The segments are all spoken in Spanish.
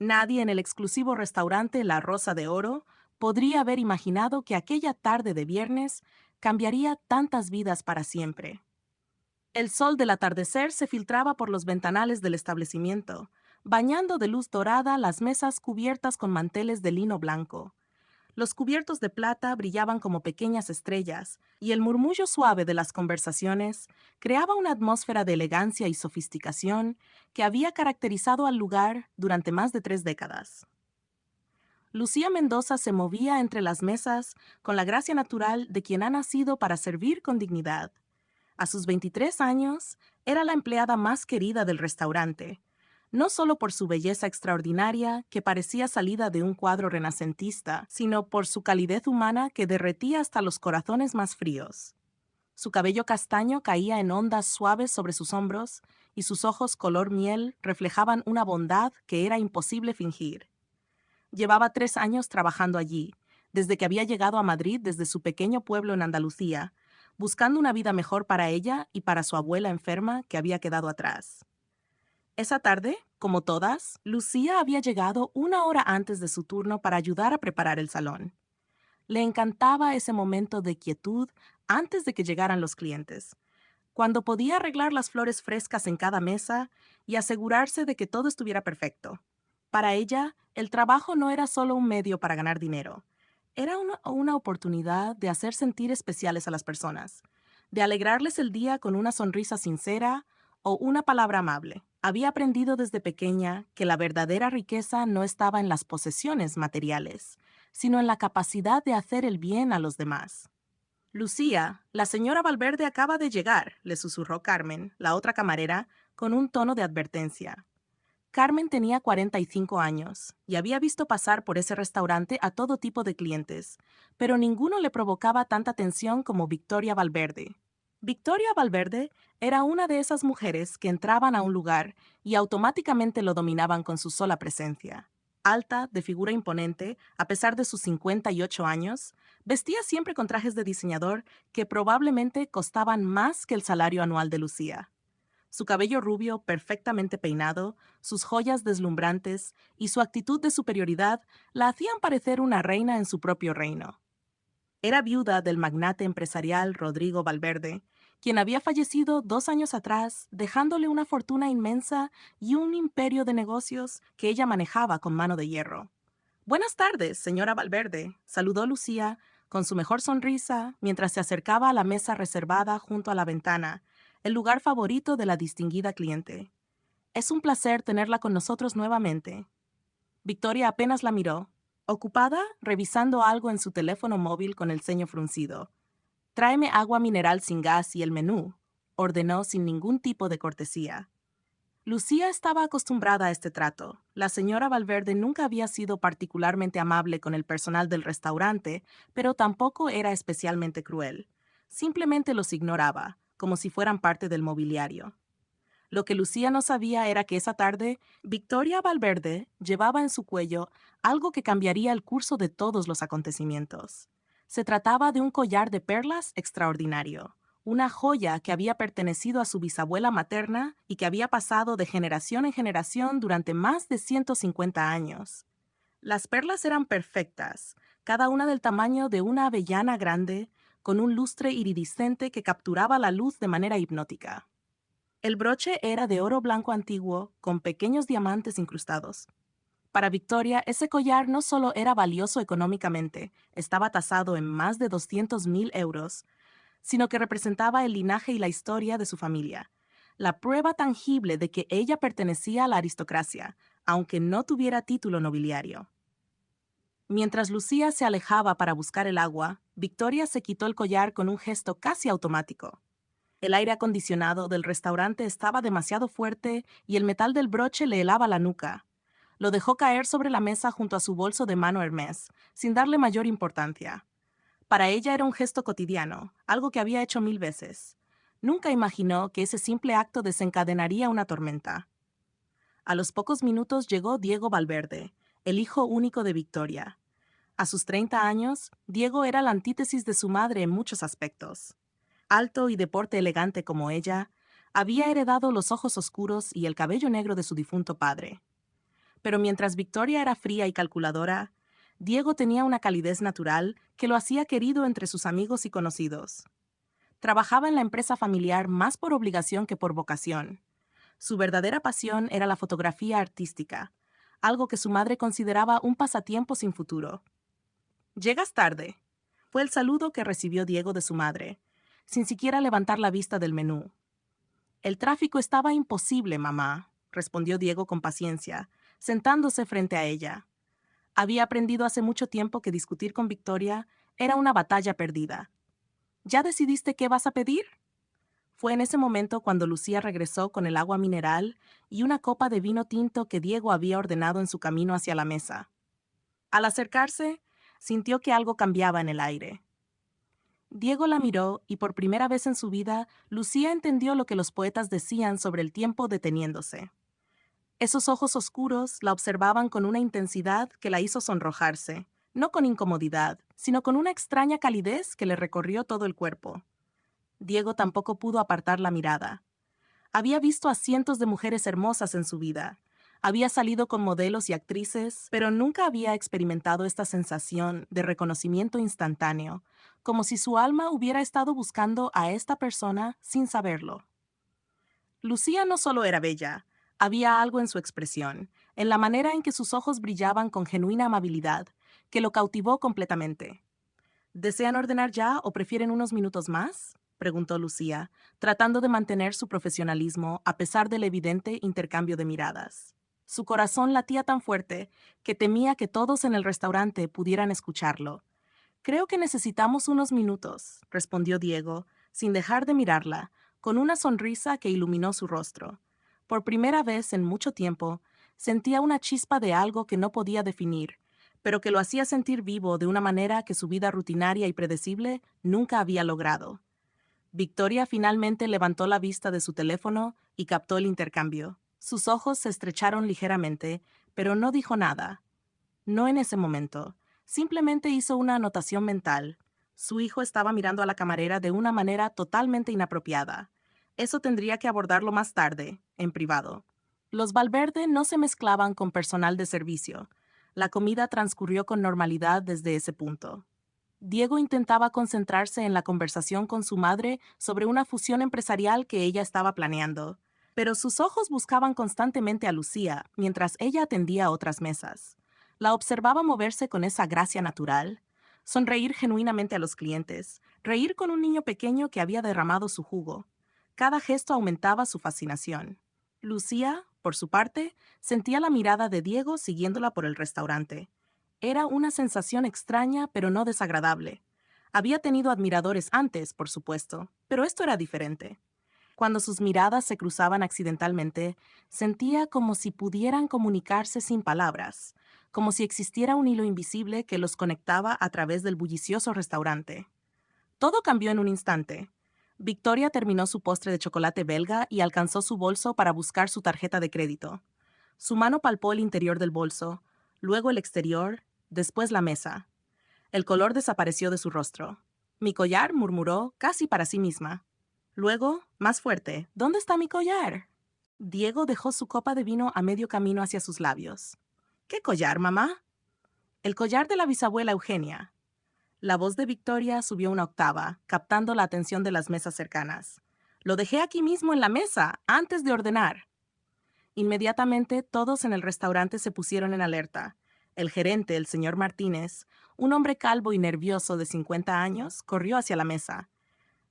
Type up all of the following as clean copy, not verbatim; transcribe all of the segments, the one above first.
Nadie en el exclusivo restaurante La Rosa de Oro podría haber imaginado que aquella tarde de viernes cambiaría tantas vidas para siempre. El sol del atardecer se filtraba por los ventanales del establecimiento, bañando de luz dorada las mesas cubiertas con manteles de lino blanco. Los cubiertos de plata brillaban como pequeñas estrellas, y el murmullo suave de las conversaciones creaba una atmósfera de elegancia y sofisticación que había caracterizado al lugar durante más de 3 décadas. Lucía Mendoza se movía entre las mesas con la gracia natural de quien ha nacido para servir con dignidad. A sus 23 años, era la empleada más querida del restaurante, no solo por su belleza extraordinaria, que parecía salida de un cuadro renacentista, sino por su calidez humana que derretía hasta los corazones más fríos. Su cabello castaño caía en ondas suaves sobre sus hombros, y sus ojos color miel reflejaban una bondad que era imposible fingir. Llevaba 3 años trabajando allí, desde que había llegado a Madrid desde su pequeño pueblo en Andalucía, buscando una vida mejor para ella y para su abuela enferma que había quedado atrás. Esa tarde, como todas, Lucía había llegado 1 hora antes de su turno para ayudar a preparar el salón. Le encantaba ese momento de quietud antes de que llegaran los clientes, cuando podía arreglar las flores frescas en cada mesa y asegurarse de que todo estuviera perfecto. Para ella, el trabajo no era solo un medio para ganar dinero, era una oportunidad de hacer sentir especiales a las personas, de alegrarles el día con una sonrisa sincera o una palabra amable. Había aprendido desde pequeña que la verdadera riqueza no estaba en las posesiones materiales, sino en la capacidad de hacer el bien a los demás. Lucía, la señora Valverde acaba de llegar, le susurró Carmen, la otra camarera, con un tono de advertencia. Carmen tenía 45 años y había visto pasar por ese restaurante a todo tipo de clientes, pero ninguno le provocaba tanta tensión como Victoria Valverde. Victoria Valverde era una de esas mujeres que entraban a un lugar y automáticamente lo dominaban con su sola presencia. Alta, de figura imponente, a pesar de sus 58 años, vestía siempre con trajes de diseñador que probablemente costaban más que el salario anual de Lucía. Su cabello rubio perfectamente peinado, sus joyas deslumbrantes y su actitud de superioridad la hacían parecer una reina en su propio reino. Era viuda del magnate empresarial Rodrigo Valverde, quien había fallecido 2 años atrás, dejándole una fortuna inmensa y un imperio de negocios que ella manejaba con mano de hierro. Buenas tardes, señora Valverde, saludó Lucía con su mejor sonrisa mientras se acercaba a la mesa reservada junto a la ventana, el lugar favorito de la distinguida cliente. Es un placer tenerla con nosotros nuevamente. Victoria apenas la miró, ocupada revisando algo en su teléfono móvil con el ceño fruncido. Tráeme agua mineral sin gas y el menú, ordenó sin ningún tipo de cortesía. Lucía estaba acostumbrada a este trato. La señora Valverde nunca había sido particularmente amable con el personal del restaurante, pero tampoco era especialmente cruel. Simplemente los ignoraba, como si fueran parte del mobiliario. Lo que Lucía no sabía era que esa tarde, Victoria Valverde llevaba en su cuello algo que cambiaría el curso de todos los acontecimientos. Se trataba de un collar de perlas extraordinario, una joya que había pertenecido a su bisabuela materna y que había pasado de generación en generación durante más de 150 años. Las perlas eran perfectas, cada una del tamaño de una avellana grande, con un lustre iridiscente que capturaba la luz de manera hipnótica. El broche era de oro blanco antiguo, con pequeños diamantes incrustados. Para Victoria, ese collar no solo era valioso económicamente, estaba tasado en más de 200.000 euros, sino que representaba el linaje y la historia de su familia, la prueba tangible de que ella pertenecía a la aristocracia, aunque no tuviera título nobiliario. Mientras Lucía se alejaba para buscar el agua, Victoria se quitó el collar con un gesto casi automático. El aire acondicionado del restaurante estaba demasiado fuerte y el metal del broche le helaba la nuca. Lo dejó caer sobre la mesa junto a su bolso de mano Hermès, sin darle mayor importancia. Para ella era un gesto cotidiano, algo que había hecho 1000 veces. Nunca imaginó que ese simple acto desencadenaría una tormenta. A los pocos minutos llegó Diego Valverde, el hijo único de Victoria. A sus 30 años, Diego era la antítesis de su madre en muchos aspectos. Alto y de porte elegante como ella, había heredado los ojos oscuros y el cabello negro de su difunto padre. Pero mientras Victoria era fría y calculadora, Diego tenía una calidez natural que lo hacía querido entre sus amigos y conocidos. Trabajaba en la empresa familiar más por obligación que por vocación. Su verdadera pasión era la fotografía artística, algo que su madre consideraba un pasatiempo sin futuro. «Llegas tarde», fue el saludo que recibió Diego de su madre, sin siquiera levantar la vista del menú. «El tráfico estaba imposible, mamá», respondió Diego con paciencia, sentándose frente a ella. Había aprendido hace mucho tiempo que discutir con Victoria era una batalla perdida. «¿Ya decidiste qué vas a pedir?». Fue en ese momento cuando Lucía regresó con el agua mineral y una copa de vino tinto que Diego había ordenado en su camino hacia la mesa. Al acercarse, sintió que algo cambiaba en el aire. Diego la miró y por primera vez en su vida, Lucía entendió lo que los poetas decían sobre el tiempo deteniéndose. Esos ojos oscuros la observaban con una intensidad que la hizo sonrojarse, no con incomodidad, sino con una extraña calidez que le recorrió todo el cuerpo. Diego tampoco pudo apartar la mirada. Había visto a cientos de mujeres hermosas en su vida. Había salido con modelos y actrices, pero nunca había experimentado esta sensación de reconocimiento instantáneo, como si su alma hubiera estado buscando a esta persona sin saberlo. Lucía no solo era bella, había algo en su expresión, en la manera en que sus ojos brillaban con genuina amabilidad, que lo cautivó completamente. ¿Desean ordenar ya o prefieren unos minutos más?, preguntó Lucía, tratando de mantener su profesionalismo a pesar del evidente intercambio de miradas. Su corazón latía tan fuerte que temía que todos en el restaurante pudieran escucharlo. «Creo que necesitamos unos minutos», respondió Diego, sin dejar de mirarla, con una sonrisa que iluminó su rostro. Por primera vez en mucho tiempo, sentía una chispa de algo que no podía definir, pero que lo hacía sentir vivo de una manera que su vida rutinaria y predecible nunca había logrado. Victoria finalmente levantó la vista de su teléfono y captó el intercambio. Sus ojos se estrecharon ligeramente, pero no dijo nada. No en ese momento. Simplemente hizo una anotación mental. Su hijo estaba mirando a la camarera de una manera totalmente inapropiada. Eso tendría que abordarlo más tarde, en privado. Los Valverde no se mezclaban con personal de servicio. La comida transcurrió con normalidad desde ese punto. Diego intentaba concentrarse en la conversación con su madre sobre una fusión empresarial que ella estaba planeando, pero sus ojos buscaban constantemente a Lucía mientras ella atendía otras mesas. La observaba moverse con esa gracia natural, sonreír genuinamente a los clientes, reír con un niño pequeño que había derramado su jugo. Cada gesto aumentaba su fascinación. Lucía, por su parte, sentía la mirada de Diego siguiéndola por el restaurante. Era una sensación extraña, pero no desagradable. Había tenido admiradores antes, por supuesto, pero esto era diferente. Cuando sus miradas se cruzaban accidentalmente, sentía como si pudieran comunicarse sin palabras, como si existiera un hilo invisible que los conectaba a través del bullicioso restaurante. Todo cambió en un instante. Victoria terminó su postre de chocolate belga y alcanzó su bolso para buscar su tarjeta de crédito. Su mano palpó el interior del bolso, luego el exterior, después la mesa. El color desapareció de su rostro. «Mi collar», murmuró, casi para sí misma. Luego, más fuerte, «¿Dónde está mi collar?». Diego dejó su copa de vino a medio camino hacia sus labios. «¿Qué collar, mamá?». «El collar de la bisabuela Eugenia». La voz de Victoria subió una octava, captando la atención de las mesas cercanas. «Lo dejé aquí mismo en la mesa, antes de ordenar». Inmediatamente todos en el restaurante se pusieron en alerta. El gerente, el señor Martínez, un hombre calvo y nervioso de 50 años, corrió hacia la mesa.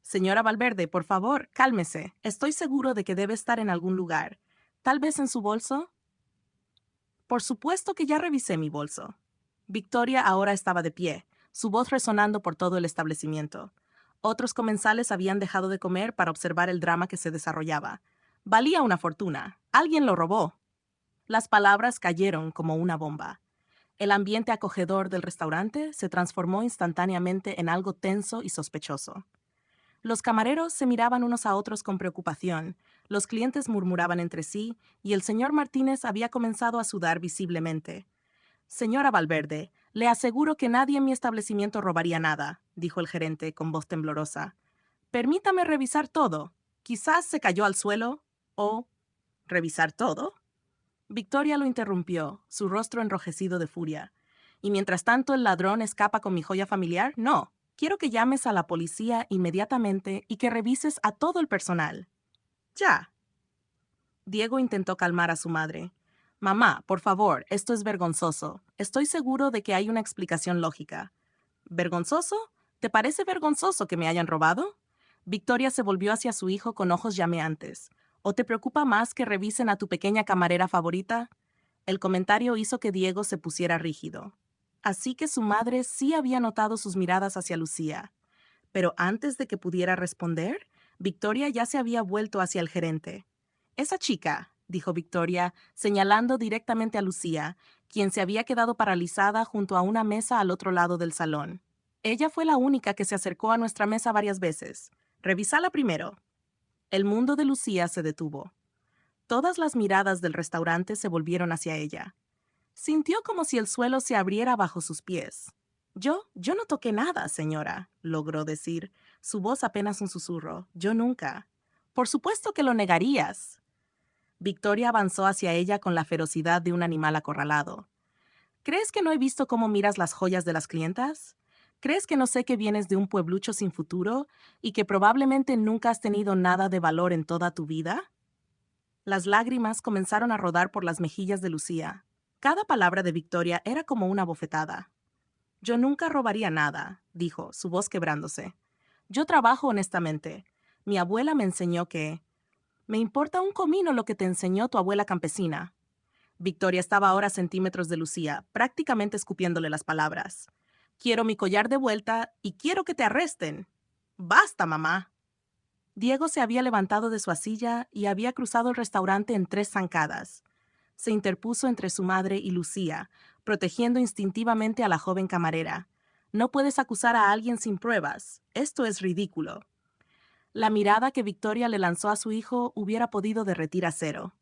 «Señora Valverde, por favor, cálmese. Estoy seguro de que debe estar en algún lugar. ¿Tal vez en su bolso?». «Por supuesto que ya revisé mi bolso». Victoria ahora estaba de pie, su voz resonando por todo el establecimiento. Otros comensales habían dejado de comer para observar el drama que se desarrollaba. «Valía una fortuna. Alguien lo robó». Las palabras cayeron como una bomba. El ambiente acogedor del restaurante se transformó instantáneamente en algo tenso y sospechoso. Los camareros se miraban unos a otros con preocupación, los clientes murmuraban entre sí y el señor Martínez había comenzado a sudar visiblemente. «Señora Valverde, le aseguro que nadie en mi establecimiento robaría nada», dijo el gerente con voz temblorosa. «Permítame revisar todo. Quizás se cayó al suelo. ¿O revisar todo?». Victoria lo interrumpió, su rostro enrojecido de furia. ¿Y mientras tanto el ladrón escapa con mi joya familiar? No. Quiero que llames a la policía inmediatamente y que revises a todo el personal. Ya. Diego intentó calmar a su madre. Mamá, por favor, esto es vergonzoso. Estoy seguro de que hay una explicación lógica. ¿Vergonzoso? ¿Te parece vergonzoso que me hayan robado? Victoria se volvió hacia su hijo con ojos llameantes. ¿O te preocupa más que revisen a tu pequeña camarera favorita? El comentario hizo que Diego se pusiera rígido. Así que su madre sí había notado sus miradas hacia Lucía. Pero antes de que pudiera responder, Victoria ya se había vuelto hacia el gerente. Esa chica, dijo Victoria, señalando directamente a Lucía, quien se había quedado paralizada junto a una mesa al otro lado del salón. Ella fue la única que se acercó a nuestra mesa varias veces. Revísala primero. El mundo de Lucía se detuvo. Todas las miradas del restaurante se volvieron hacia ella. Sintió como si el suelo se abriera bajo sus pies. Yo no toqué nada, señora, logró decir, su voz apenas un susurro. Yo nunca. Por supuesto que lo negarías. Victoria avanzó hacia ella con la ferocidad de un animal acorralado. ¿Crees que no he visto cómo miras las joyas de las clientas? ¿Crees que no sé que vienes de un pueblucho sin futuro y que probablemente nunca has tenido nada de valor en toda tu vida? Las lágrimas comenzaron a rodar por las mejillas de Lucía. Cada palabra de Victoria era como una bofetada. Yo nunca robaría nada, dijo, su voz quebrándose. Yo trabajo honestamente. Mi abuela me enseñó que... Me importa un comino lo que te enseñó tu abuela campesina. Victoria estaba ahora a centímetros de Lucía, prácticamente escupiéndole las palabras. Quiero mi collar de vuelta y quiero que te arresten. Basta, mamá. Diego se había levantado de su silla y había cruzado el restaurante en 3 zancadas. Se interpuso entre su madre y Lucía, protegiendo instintivamente a la joven camarera. No puedes acusar a alguien sin pruebas. Esto es ridículo. La mirada que Victoria le lanzó a su hijo hubiera podido derretir acero.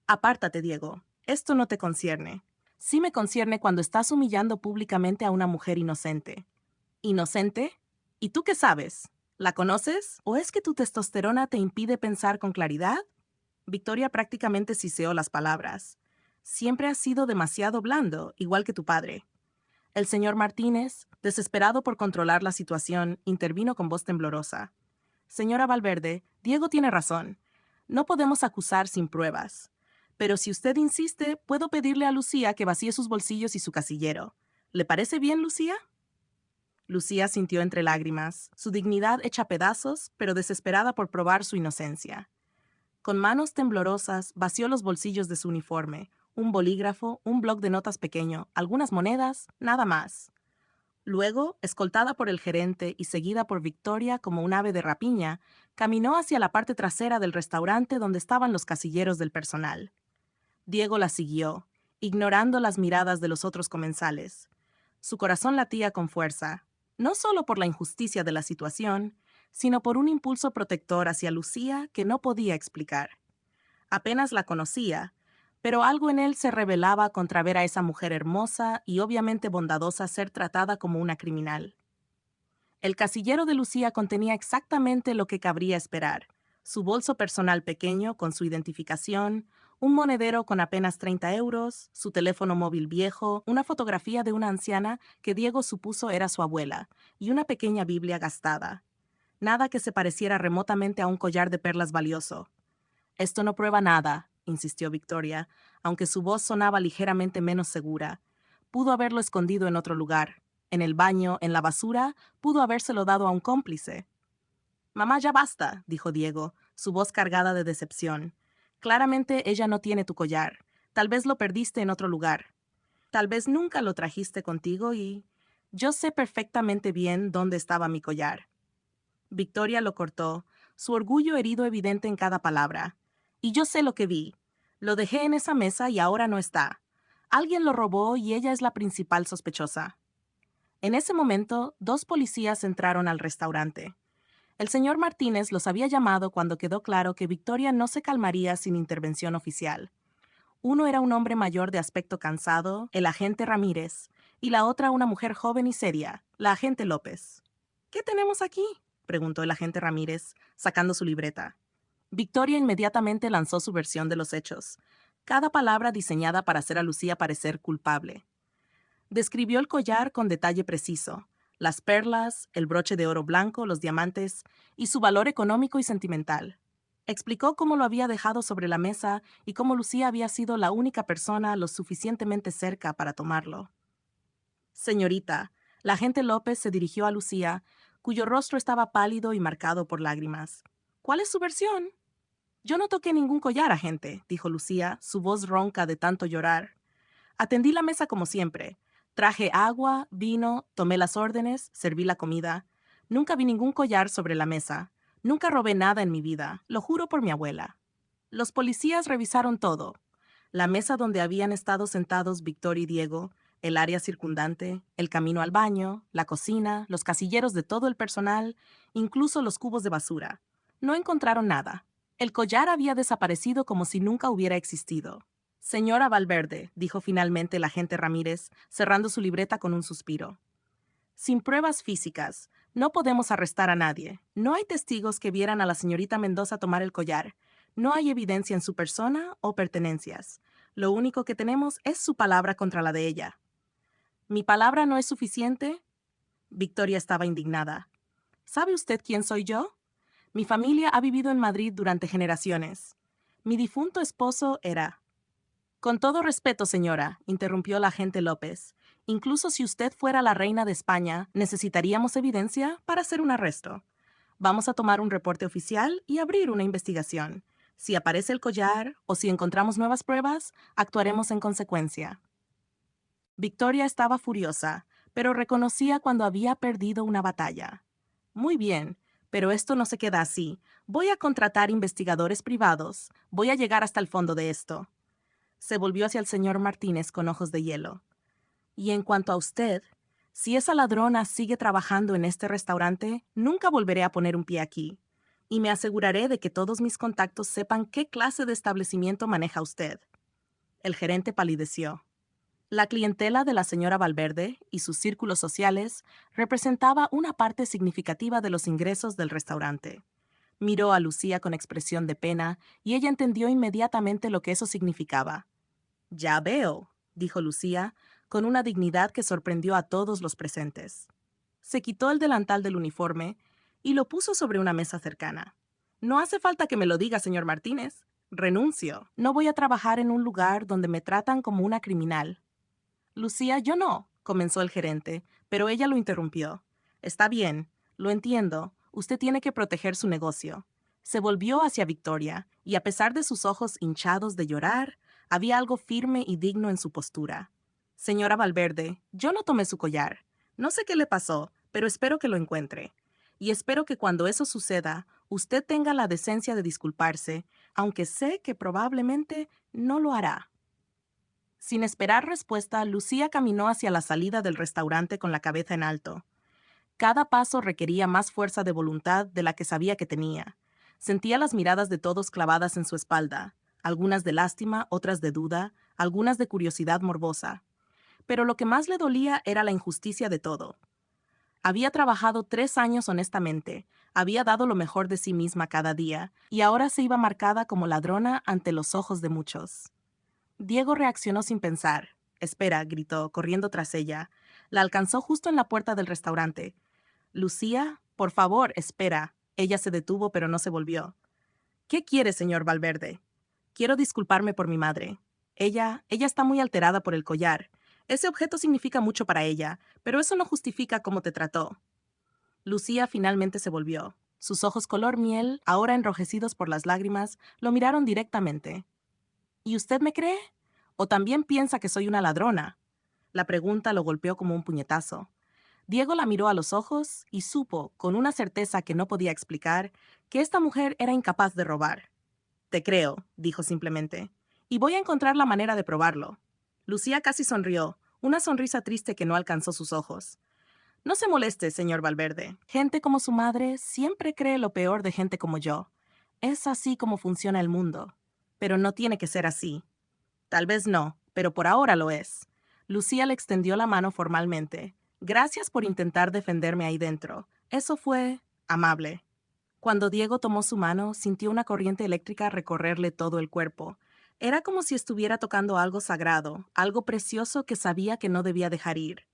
Apártate, Diego. Esto no te concierne. Sí me concierne cuando estás humillando públicamente a una mujer inocente. ¿Inocente? ¿Y tú qué sabes? ¿La conoces? ¿O es que tu testosterona te impide pensar con claridad? Victoria prácticamente siseó las palabras. Siempre has sido demasiado blando, igual que tu padre. El señor Martínez, desesperado por controlar la situación, intervino con voz temblorosa. Señora Valverde, Diego tiene razón. No podemos acusar sin pruebas. Pero si usted insiste, puedo pedirle a Lucía que vacíe sus bolsillos y su casillero. ¿Le parece bien, Lucía? Lucía sintió entre lágrimas, su dignidad hecha pedazos, pero desesperada por probar su inocencia. Con manos temblorosas, vació los bolsillos de su uniforme, un bolígrafo, un bloc de notas pequeño, algunas monedas, nada más. Luego, escoltada por el gerente y seguida por Victoria como un ave de rapiña, caminó hacia la parte trasera del restaurante donde estaban los casilleros del personal. Diego la siguió, ignorando las miradas de los otros comensales. Su corazón latía con fuerza, no solo por la injusticia de la situación, sino por un impulso protector hacia Lucía que no podía explicar. Apenas la conocía, pero algo en él se rebelaba contra ver a esa mujer hermosa y obviamente bondadosa ser tratada como una criminal. El casillero de Lucía contenía exactamente lo que cabría esperar: su bolso personal pequeño con su identificación, un monedero con apenas 30 euros, su teléfono móvil viejo, una fotografía de una anciana que Diego supuso era su abuela, y una pequeña Biblia gastada. Nada que se pareciera remotamente a un collar de perlas valioso. Esto no prueba nada, insistió Victoria, aunque su voz sonaba ligeramente menos segura. Pudo haberlo escondido en otro lugar. En el baño, en la basura, pudo habérselo dado a un cómplice. Mamá, ya basta, dijo Diego, su voz cargada de decepción. Claramente ella no tiene tu collar. Tal vez lo perdiste en otro lugar. Tal vez nunca lo trajiste contigo y... Yo sé perfectamente bien dónde estaba mi collar. Victoria lo cortó, su orgullo herido evidente en cada palabra. Y yo sé lo que vi. Lo dejé en esa mesa y ahora no está. Alguien lo robó y ella es la principal sospechosa. En ese momento, 2 policías entraron al restaurante. El señor Martínez los había llamado cuando quedó claro que Victoria no se calmaría sin intervención oficial. Uno era un hombre mayor de aspecto cansado, el agente Ramírez, y la otra una mujer joven y seria, la agente López. ¿Qué tenemos aquí?, preguntó el agente Ramírez, sacando su libreta. Victoria inmediatamente lanzó su versión de los hechos. cada palabra diseñada para hacer a Lucía parecer culpable. Describió el collar con detalle preciso, las perlas, el broche de oro blanco, los diamantes y su valor económico y sentimental. Explicó cómo lo había dejado sobre la mesa y cómo Lucía había sido la única persona lo suficientemente cerca para tomarlo. Señorita, la agente López se dirigió a Lucía, cuyo rostro estaba pálido y marcado por lágrimas. ¿Cuál es su versión? Yo no toqué ningún collar, agente, dijo Lucía, su voz ronca de tanto llorar. Atendí la mesa como siempre. Traje agua, vino, tomé las órdenes, serví la comida. Nunca vi ningún collar sobre la mesa. Nunca robé nada en mi vida, lo juro por mi abuela. Los policías revisaron todo. La mesa donde habían estado sentados Víctor y Diego, el área circundante, el camino al baño, la cocina, los casilleros de todo el personal, incluso los cubos de basura. No encontraron nada. El collar había desaparecido como si nunca hubiera existido. Señora Valverde, dijo finalmente el agente Ramírez, cerrando su libreta con un suspiro. Sin pruebas físicas, no podemos arrestar a nadie. No hay testigos que vieran a la señorita Mendoza tomar el collar. No hay evidencia en su persona o pertenencias. Lo único que tenemos es su palabra contra la de ella. ¿Mi palabra no es suficiente? Victoria estaba indignada. ¿Sabe usted quién soy yo? Mi familia ha vivido en Madrid durante generaciones. Mi difunto esposo era... Con todo respeto, señora, interrumpió la agente López. Incluso si usted fuera la reina de España, necesitaríamos evidencia para hacer un arresto. Vamos a tomar un reporte oficial y abrir una investigación. Si aparece el collar o si encontramos nuevas pruebas, actuaremos en consecuencia. Victoria estaba furiosa, pero reconocía cuando había perdido una batalla. Muy bien, pero esto no se queda así. Voy a contratar investigadores privados. Voy a llegar hasta el fondo de esto. Se volvió hacia el señor Martínez con ojos de hielo. Y en cuanto a usted, si esa ladrona sigue trabajando en este restaurante, nunca volveré a poner un pie aquí. Y me aseguraré de que todos mis contactos sepan qué clase de establecimiento maneja usted. El gerente palideció. La clientela de la señora Valverde y sus círculos sociales representaba una parte significativa de los ingresos del restaurante. Miró a Lucía con expresión de pena y ella entendió inmediatamente lo que eso significaba. Ya veo, dijo Lucía, con una dignidad que sorprendió a todos los presentes. Se quitó el delantal del uniforme y lo puso sobre una mesa cercana. No hace falta que me lo diga, señor Martínez. Renuncio. No voy a trabajar en un lugar donde me tratan como una criminal. Lucía, yo no, comenzó el gerente, pero ella lo interrumpió. Está bien, lo entiendo. Usted tiene que proteger su negocio. Se volvió hacia Victoria, y a pesar de sus ojos hinchados de llorar, había algo firme y digno en su postura. Señora Valverde, yo no tomé su collar. No sé qué le pasó, pero espero que lo encuentre. Y espero que cuando eso suceda, usted tenga la decencia de disculparse, aunque sé que probablemente no lo hará. Sin esperar respuesta, Lucía caminó hacia la salida del restaurante con la cabeza en alto. Cada paso requería más fuerza de voluntad de la que sabía que tenía. Sentía las miradas de todos clavadas en su espalda, algunas de lástima, otras de duda, algunas de curiosidad morbosa. Pero lo que más le dolía era la injusticia de todo. Había trabajado 3 años honestamente, había dado lo mejor de sí misma cada día, y ahora se iba marcada como ladrona ante los ojos de muchos. Diego reaccionó sin pensar. Espera, gritó, corriendo tras ella. La alcanzó justo en la puerta del restaurante. Lucía, por favor, espera. Ella se detuvo, pero no se volvió. ¿Qué quiere, señor Valverde? Quiero disculparme por mi madre. Ella está muy alterada por el collar. Ese objeto significa mucho para ella, pero eso no justifica cómo te trató. Lucía finalmente se volvió. Sus ojos color miel, ahora enrojecidos por las lágrimas, lo miraron directamente. ¿Y usted me cree? ¿O también piensa que soy una ladrona? La pregunta lo golpeó como un puñetazo. Diego la miró a los ojos y supo, con una certeza que no podía explicar, que esta mujer era incapaz de robar. Te creo, dijo simplemente, y voy a encontrar la manera de probarlo. Lucía casi sonrió, una sonrisa triste que no alcanzó sus ojos. No se moleste, señor Valverde. Gente como su madre siempre cree lo peor de gente como yo. Es así como funciona el mundo. Pero no tiene que ser así. Tal vez no, pero por ahora lo es. Lucía le extendió la mano formalmente. Gracias por intentar defenderme ahí dentro. Eso fue amable. Cuando Diego tomó su mano, sintió una corriente eléctrica recorrerle todo el cuerpo. Era como si estuviera tocando algo sagrado, algo precioso que sabía que no debía dejar ir.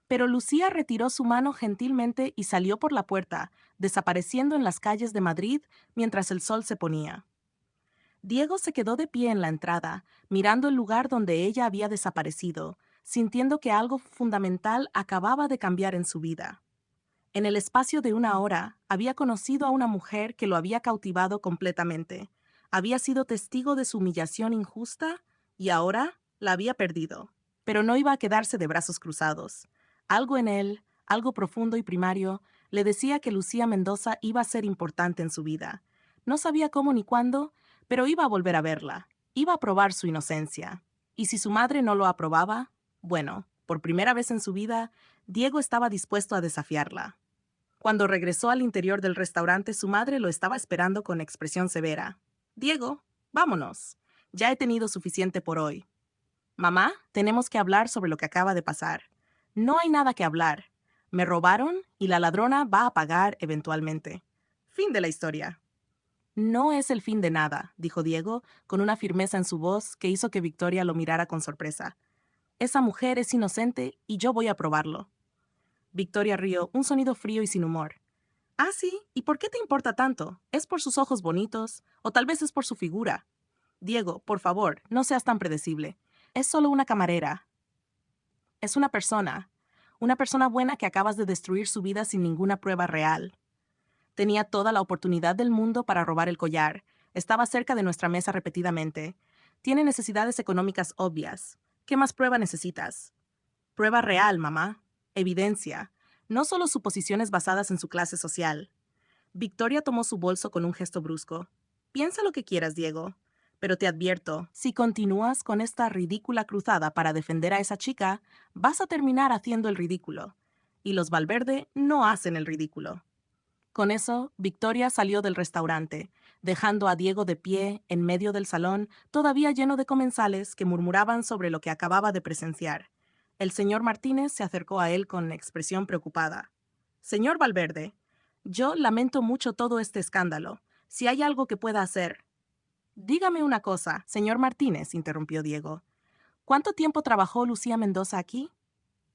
Pero Lucía retiró su mano gentilmente y salió por la puerta, desapareciendo en las calles de Madrid mientras el sol se ponía. Diego se quedó de pie en la entrada, mirando el lugar donde ella había desaparecido, sintiendo que algo fundamental acababa de cambiar en su vida. En el espacio de una hora, había conocido a una mujer que lo había cautivado completamente. Había sido testigo de su humillación injusta y ahora la había perdido. Pero no iba a quedarse de brazos cruzados. Algo en él, algo profundo y primario, le decía que Lucía Mendoza iba a ser importante en su vida. No sabía cómo ni cuándo, pero iba a volver a verla. Iba a probar su inocencia. Y si su madre no lo aprobaba, bueno, por primera vez en su vida, Diego estaba dispuesto a desafiarla. Cuando regresó al interior del restaurante, su madre lo estaba esperando con expresión severa. Diego, vámonos. Ya he tenido suficiente por hoy. Mamá, tenemos que hablar sobre lo que acaba de pasar. No hay nada que hablar. Me robaron y la ladrona va a pagar eventualmente. Fin de la historia. No es el fin de nada, dijo Diego, con una firmeza en su voz que hizo que Victoria lo mirara con sorpresa. Esa mujer es inocente y yo voy a probarlo. Victoria rió, un sonido frío y sin humor. Ah, sí, ¿y por qué te importa tanto? ¿Es por sus ojos bonitos? ¿O tal vez es por su figura? Diego, por favor, no seas tan predecible. Es solo una camarera. Es una persona buena que acabas de destruir su vida sin ninguna prueba real. Tenía toda la oportunidad del mundo para robar el collar. Estaba cerca de nuestra mesa repetidamente. Tiene necesidades económicas obvias. ¿Qué más prueba necesitas? Prueba real, mamá. Evidencia. No solo suposiciones basadas en su clase social. Victoria tomó su bolso con un gesto brusco. Piensa lo que quieras, Diego. Pero te advierto, si continúas con esta ridícula cruzada para defender a esa chica, vas a terminar haciendo el ridículo. Y los Valverde no hacen el ridículo. Con eso, Victoria salió del restaurante, dejando a Diego de pie en medio del salón, todavía lleno de comensales que murmuraban sobre lo que acababa de presenciar. El señor Martínez se acercó a él con expresión preocupada. Señor Valverde, yo lamento mucho todo este escándalo. Si hay algo que pueda hacer. Dígame una cosa, señor Martínez, interrumpió Diego. ¿Cuánto tiempo trabajó Lucía Mendoza aquí?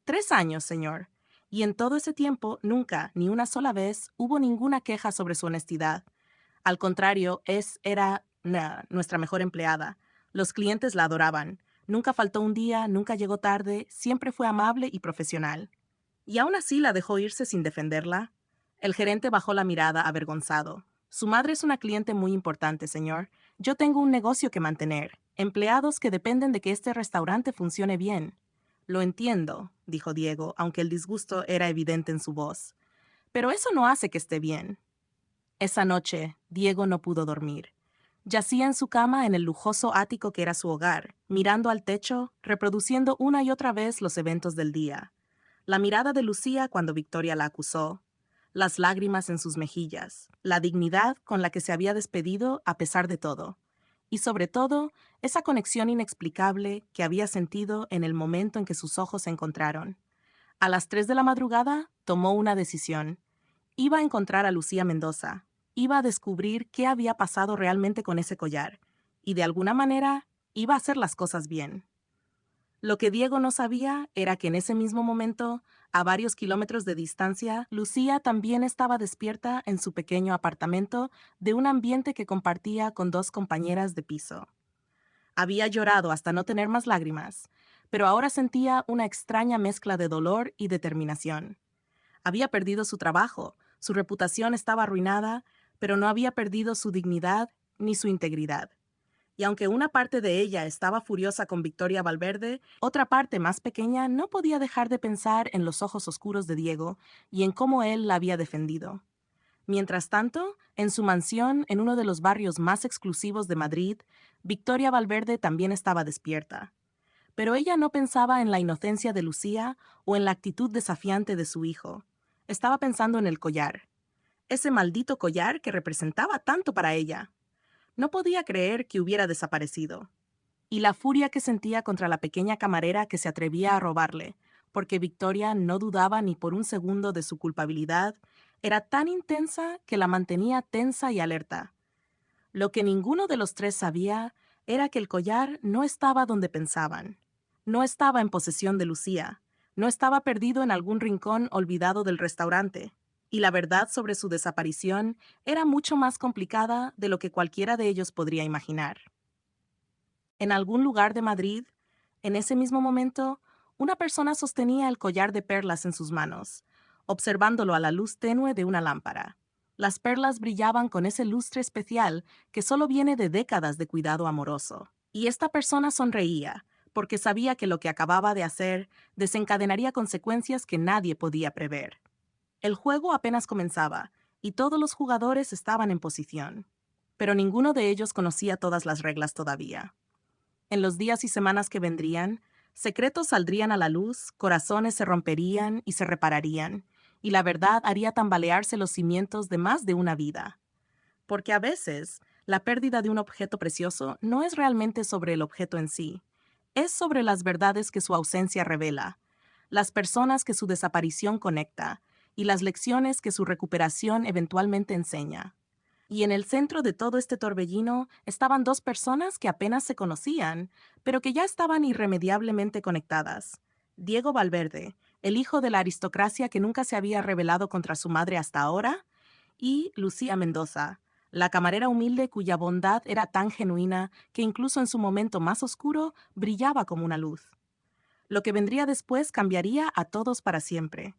3 años, señor. Y en todo ese tiempo, nunca, ni una sola vez, hubo ninguna queja sobre su honestidad. Al contrario, nuestra mejor empleada. Los clientes la adoraban. Nunca faltó un día, nunca llegó tarde, siempre fue amable y profesional. ¿Y aún así la dejó irse sin defenderla? El gerente bajó la mirada avergonzado. Su madre es una cliente muy importante, señor. Yo tengo un negocio que mantener, empleados que dependen de que este restaurante funcione bien. Lo entiendo, dijo Diego, aunque el disgusto era evidente en su voz. Pero eso no hace que esté bien. Esa noche, Diego no pudo dormir. Yacía en su cama en el lujoso ático que era su hogar, mirando al techo, reproduciendo una y otra vez los eventos del día. La mirada de Lucía cuando Victoria la acusó, las lágrimas en sus mejillas, la dignidad con la que se había despedido a pesar de todo, y sobre todo, esa conexión inexplicable que había sentido en el momento en que sus ojos se encontraron. A las 3 de la madrugada, tomó una decisión. Iba a encontrar a Lucía Mendoza, iba a descubrir qué había pasado realmente con ese collar, y de alguna manera iba a hacer las cosas bien. Lo que Diego no sabía era que en ese mismo momento, a varios kilómetros de distancia, Lucía también estaba despierta en su pequeño apartamento de un ambiente que compartía con 2 compañeras de piso. Había llorado hasta no tener más lágrimas, pero ahora sentía una extraña mezcla de dolor y determinación. Había perdido su trabajo, su reputación estaba arruinada, pero no había perdido su dignidad ni su integridad. Y aunque una parte de ella estaba furiosa con Victoria Valverde, otra parte más pequeña no podía dejar de pensar en los ojos oscuros de Diego y en cómo él la había defendido. Mientras tanto, en su mansión, en uno de los barrios más exclusivos de Madrid, Victoria Valverde también estaba despierta. Pero ella no pensaba en la inocencia de Lucía o en la actitud desafiante de su hijo. Estaba pensando en el collar. Ese maldito collar que representaba tanto para ella. No podía creer que hubiera desaparecido. Y la furia que sentía contra la pequeña camarera que se atrevía a robarle, porque Victoria no dudaba ni por un segundo de su culpabilidad, era tan intensa que la mantenía tensa y alerta. Lo que ninguno de los tres sabía era que el collar no estaba donde pensaban. No estaba en posesión de Lucía. No estaba perdido en algún rincón olvidado del restaurante. Y la verdad sobre su desaparición era mucho más complicada de lo que cualquiera de ellos podría imaginar. En algún lugar de Madrid, en ese mismo momento, una persona sostenía el collar de perlas en sus manos, observándolo a la luz tenue de una lámpara. Las perlas brillaban con ese lustre especial que solo viene de décadas de cuidado amoroso. Y esta persona sonreía, porque sabía que lo que acababa de hacer desencadenaría consecuencias que nadie podía prever. El juego apenas comenzaba, y todos los jugadores estaban en posición. Pero ninguno de ellos conocía todas las reglas todavía. En los días y semanas que vendrían, secretos saldrían a la luz, corazones se romperían y se repararían, y la verdad haría tambalearse los cimientos de más de una vida. Porque a veces, la pérdida de un objeto precioso no es realmente sobre el objeto en sí, es sobre las verdades que su ausencia revela, las personas que su desaparición conecta, y las lecciones que su recuperación eventualmente enseña. Y en el centro de todo este torbellino estaban dos personas que apenas se conocían, pero que ya estaban irremediablemente conectadas. Diego Valverde, el hijo de la aristocracia que nunca se había rebelado contra su madre hasta ahora, y Lucía Mendoza, la camarera humilde cuya bondad era tan genuina que incluso en su momento más oscuro brillaba como una luz. Lo que vendría después cambiaría a todos para siempre.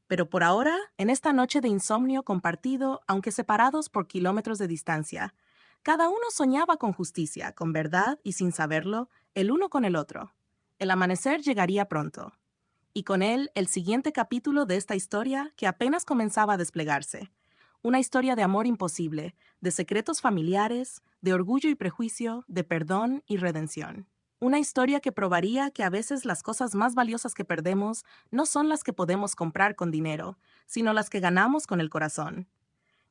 Pero por ahora, en esta noche de insomnio compartido, aunque separados por kilómetros de distancia, cada uno soñaba con justicia, con verdad y sin saberlo, el uno con el otro. El amanecer llegaría pronto. Y con él el siguiente capítulo de esta historia que apenas comenzaba a desplegarse. Una historia de amor imposible, de secretos familiares, de orgullo y prejuicio, de perdón y redención. Una historia que probaría que a veces las cosas más valiosas que perdemos no son las que podemos comprar con dinero, sino las que ganamos con el corazón.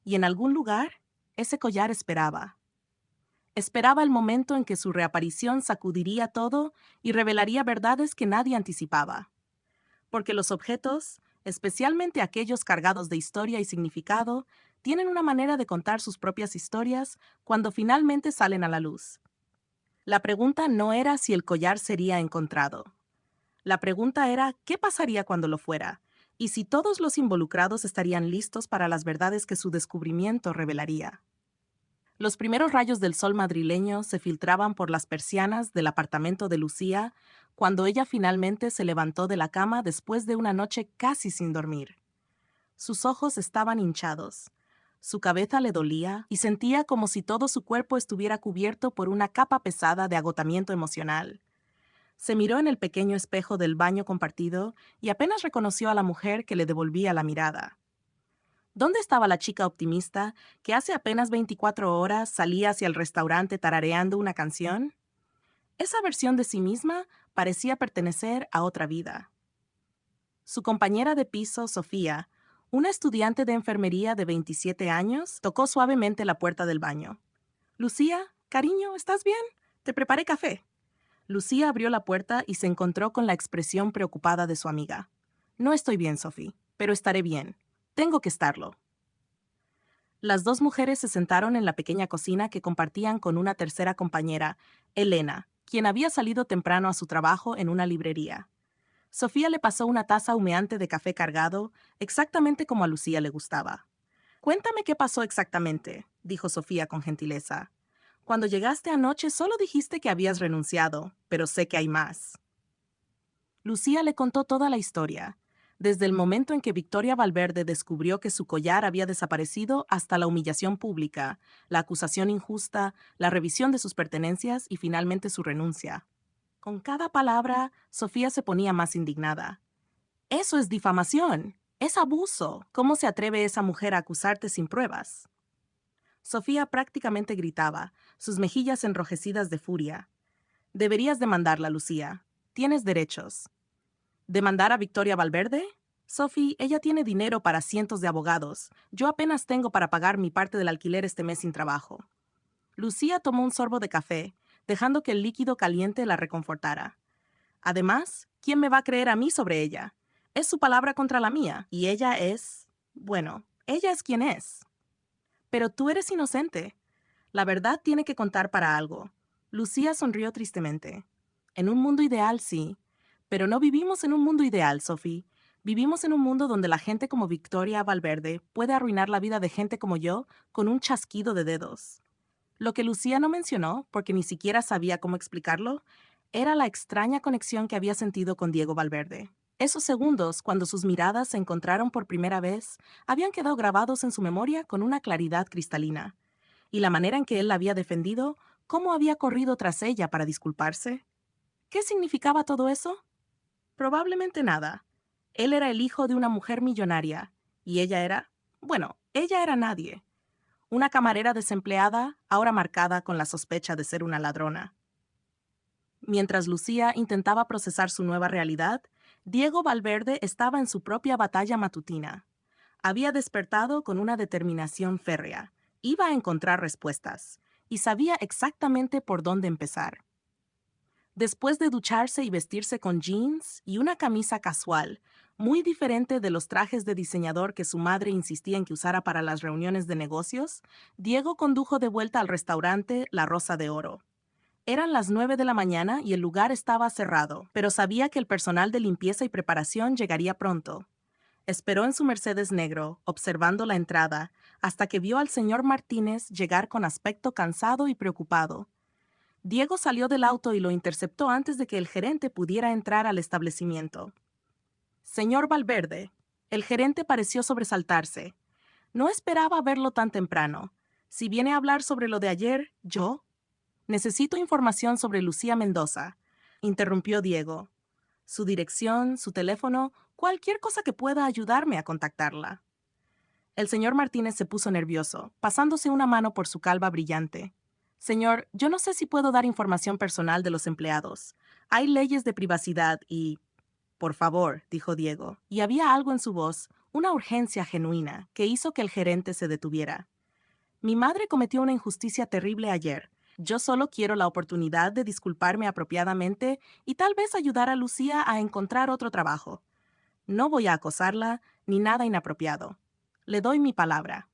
Y en algún lugar, ese collar esperaba. Esperaba el momento en que su reaparición sacudiría todo y revelaría verdades que nadie anticipaba. Porque los objetos, especialmente aquellos cargados de historia y significado, tienen una manera de contar sus propias historias cuando finalmente salen a la luz. La pregunta no era si el collar sería encontrado. La pregunta era qué pasaría cuando lo fuera, y si todos los involucrados estarían listos para las verdades que su descubrimiento revelaría. Los primeros rayos del sol madrileño se filtraban por las persianas del apartamento de Lucía cuando ella finalmente se levantó de la cama después de una noche casi sin dormir. Sus ojos estaban hinchados. Su cabeza le dolía y sentía como si todo su cuerpo estuviera cubierto por una capa pesada de agotamiento emocional. Se miró en el pequeño espejo del baño compartido y apenas reconoció a la mujer que le devolvía la mirada. ¿Dónde estaba la chica optimista que hace apenas 24 horas salía hacia el restaurante tarareando una canción? Esa versión de sí misma parecía pertenecer a otra vida. Su compañera de piso, Sofía, una estudiante de enfermería de 27 años, tocó suavemente la puerta del baño. Lucía, cariño, ¿estás bien? Te preparé café. Lucía abrió la puerta y se encontró con la expresión preocupada de su amiga. No estoy bien, Sophie, pero estaré bien. Tengo que estarlo. Las dos mujeres se sentaron en la pequeña cocina que compartían con una tercera compañera, Elena, quien había salido temprano a su trabajo en una librería. Sofía le pasó una taza humeante de café cargado, exactamente como a Lucía le gustaba. Cuéntame qué pasó exactamente, dijo Sofía con gentileza. Cuando llegaste anoche solo dijiste que habías renunciado, pero sé que hay más. Lucía le contó toda la historia, desde el momento en que Victoria Valverde descubrió que su collar había desaparecido hasta la humillación pública, la acusación injusta, la revisión de sus pertenencias y finalmente su renuncia. Con cada palabra, Sofía se ponía más indignada. Eso es difamación, es abuso. ¿Cómo se atreve esa mujer a acusarte sin pruebas? Sofía prácticamente gritaba, sus mejillas enrojecidas de furia. Deberías demandarla, Lucía. Tienes derechos. ¿Demandar a Victoria Valverde? Sophie, ella tiene dinero para cientos de abogados. Yo apenas tengo para pagar mi parte del alquiler este mes sin trabajo. Lucía tomó un sorbo de café, dejando que el líquido caliente la reconfortara. Además, ¿quién me va a creer a mí sobre ella? Es su palabra contra la mía, y ella es... bueno, ella es quien es. Pero tú eres inocente. La verdad tiene que contar para algo. Lucía sonrió tristemente. En un mundo ideal, sí. Pero no vivimos en un mundo ideal, Sophie. Vivimos en un mundo donde la gente como Victoria Valverde puede arruinar la vida de gente como yo con un chasquido de dedos. Lo que Lucía no mencionó, porque ni siquiera sabía cómo explicarlo, era la extraña conexión que había sentido con Diego Valverde. Esos segundos, cuando sus miradas se encontraron por primera vez, habían quedado grabados en su memoria con una claridad cristalina. Y la manera en que él la había defendido, cómo había corrido tras ella para disculparse. ¿Qué significaba todo eso? Probablemente nada. Él era el hijo de una mujer millonaria, y ella era nadie. Una camarera desempleada, ahora marcada con la sospecha de ser una ladrona. Mientras Lucía intentaba procesar su nueva realidad, Diego Valverde estaba en su propia batalla matutina. Había despertado con una determinación férrea. Iba a encontrar respuestas, y sabía exactamente por dónde empezar. Después de ducharse y vestirse con jeans y una camisa casual, muy diferente de los trajes de diseñador que su madre insistía en que usara para las reuniones de negocios, Diego condujo de vuelta al restaurante La Rosa de Oro. Eran las 9 de la mañana y el lugar estaba cerrado, pero sabía que el personal de limpieza y preparación llegaría pronto. Esperó en su Mercedes negro, observando la entrada, hasta que vio al señor Martínez llegar con aspecto cansado y preocupado. Diego salió del auto y lo interceptó antes de que el gerente pudiera entrar al establecimiento. Señor Valverde, el gerente pareció sobresaltarse. No esperaba verlo tan temprano. Si viene a hablar sobre lo de ayer, yo. Necesito información sobre Lucía Mendoza, interrumpió Diego. Su dirección, su teléfono, cualquier cosa que pueda ayudarme a contactarla. El señor Martínez se puso nervioso, pasándose una mano por su calva brillante. Señor, yo no sé si puedo dar información personal de los empleados. Hay leyes de privacidad y... Por favor, dijo Diego, y había algo en su voz, una urgencia genuina, que hizo que el gerente se detuviera. Mi madre cometió una injusticia terrible ayer. Yo solo quiero la oportunidad de disculparme apropiadamente y tal vez ayudar a Lucía a encontrar otro trabajo. No voy a acosarla ni nada inapropiado. Le doy mi palabra.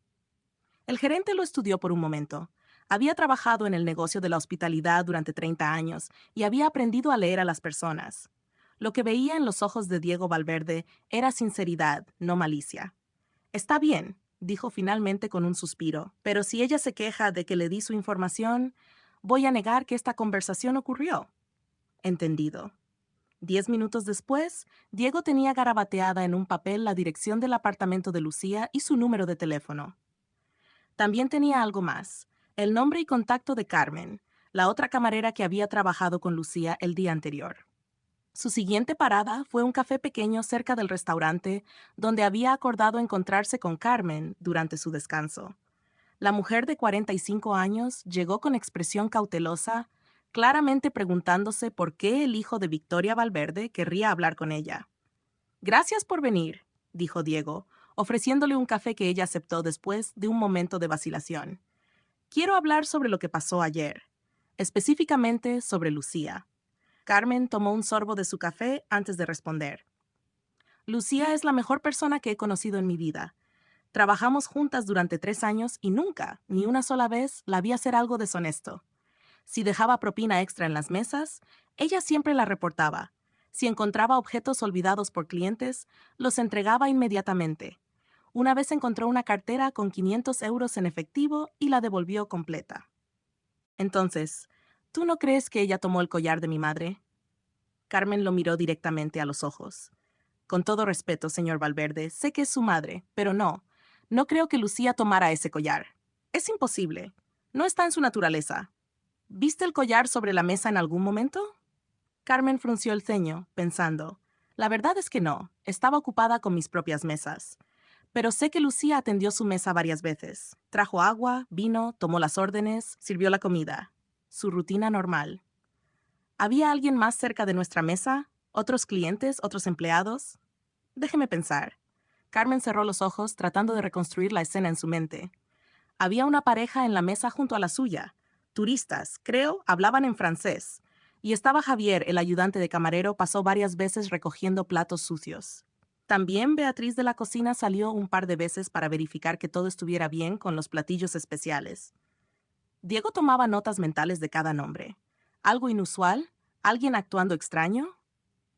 El gerente lo estudió por un momento. Había trabajado en el negocio de la hospitalidad durante 30 años y había aprendido a leer a las personas. Lo que veía en los ojos de Diego Valverde era sinceridad, no malicia. Está bien, dijo finalmente con un suspiro, pero si ella se queja de que le di su información, voy a negar que esta conversación ocurrió. Entendido. 10 minutos después, Diego tenía garabateada en un papel la dirección del apartamento de Lucía y su número de teléfono. También tenía algo más, el nombre y contacto de Carmen, la otra camarera que había trabajado con Lucía el día anterior. Su siguiente parada fue un café pequeño cerca del restaurante donde había acordado encontrarse con Carmen durante su descanso. La mujer de 45 años llegó con expresión cautelosa, claramente preguntándose por qué el hijo de Victoria Valverde querría hablar con ella. Gracias por venir, dijo Diego, ofreciéndole un café que ella aceptó después de un momento de vacilación. Quiero hablar sobre lo que pasó ayer, específicamente sobre Lucía. Carmen tomó un sorbo de su café antes de responder. Lucía es la mejor persona que he conocido en mi vida. Trabajamos juntas durante 3 años y nunca, ni una sola vez, la vi hacer algo deshonesto. Si dejaba propina extra en las mesas, ella siempre la reportaba. Si encontraba objetos olvidados por clientes, los entregaba inmediatamente. Una vez encontró una cartera con 500 euros en efectivo y la devolvió completa. Entonces, ¿tú no crees que ella tomó el collar de mi madre? Carmen lo miró directamente a los ojos. Con todo respeto, señor Valverde, sé que es su madre, pero no creo que Lucía tomara ese collar. Es imposible. No está en su naturaleza. ¿Viste el collar sobre la mesa en algún momento? Carmen frunció el ceño, pensando. La verdad es que no, estaba ocupada con mis propias mesas. Pero sé que Lucía atendió su mesa varias veces. Trajo agua, vino, tomó las órdenes, sirvió la comida. Su rutina normal. ¿Había alguien más cerca de nuestra mesa? ¿Otros clientes? ¿Otros empleados? Déjeme pensar. Carmen cerró los ojos tratando de reconstruir la escena en su mente. Había una pareja en la mesa junto a la suya. Turistas, creo, hablaban en francés. Y estaba Javier, el ayudante de camarero, pasó varias veces recogiendo platos sucios. También Beatriz de la cocina salió un par de veces para verificar que todo estuviera bien con los platillos especiales. Diego tomaba notas mentales de cada nombre. ¿Algo inusual? ¿Alguien actuando extraño?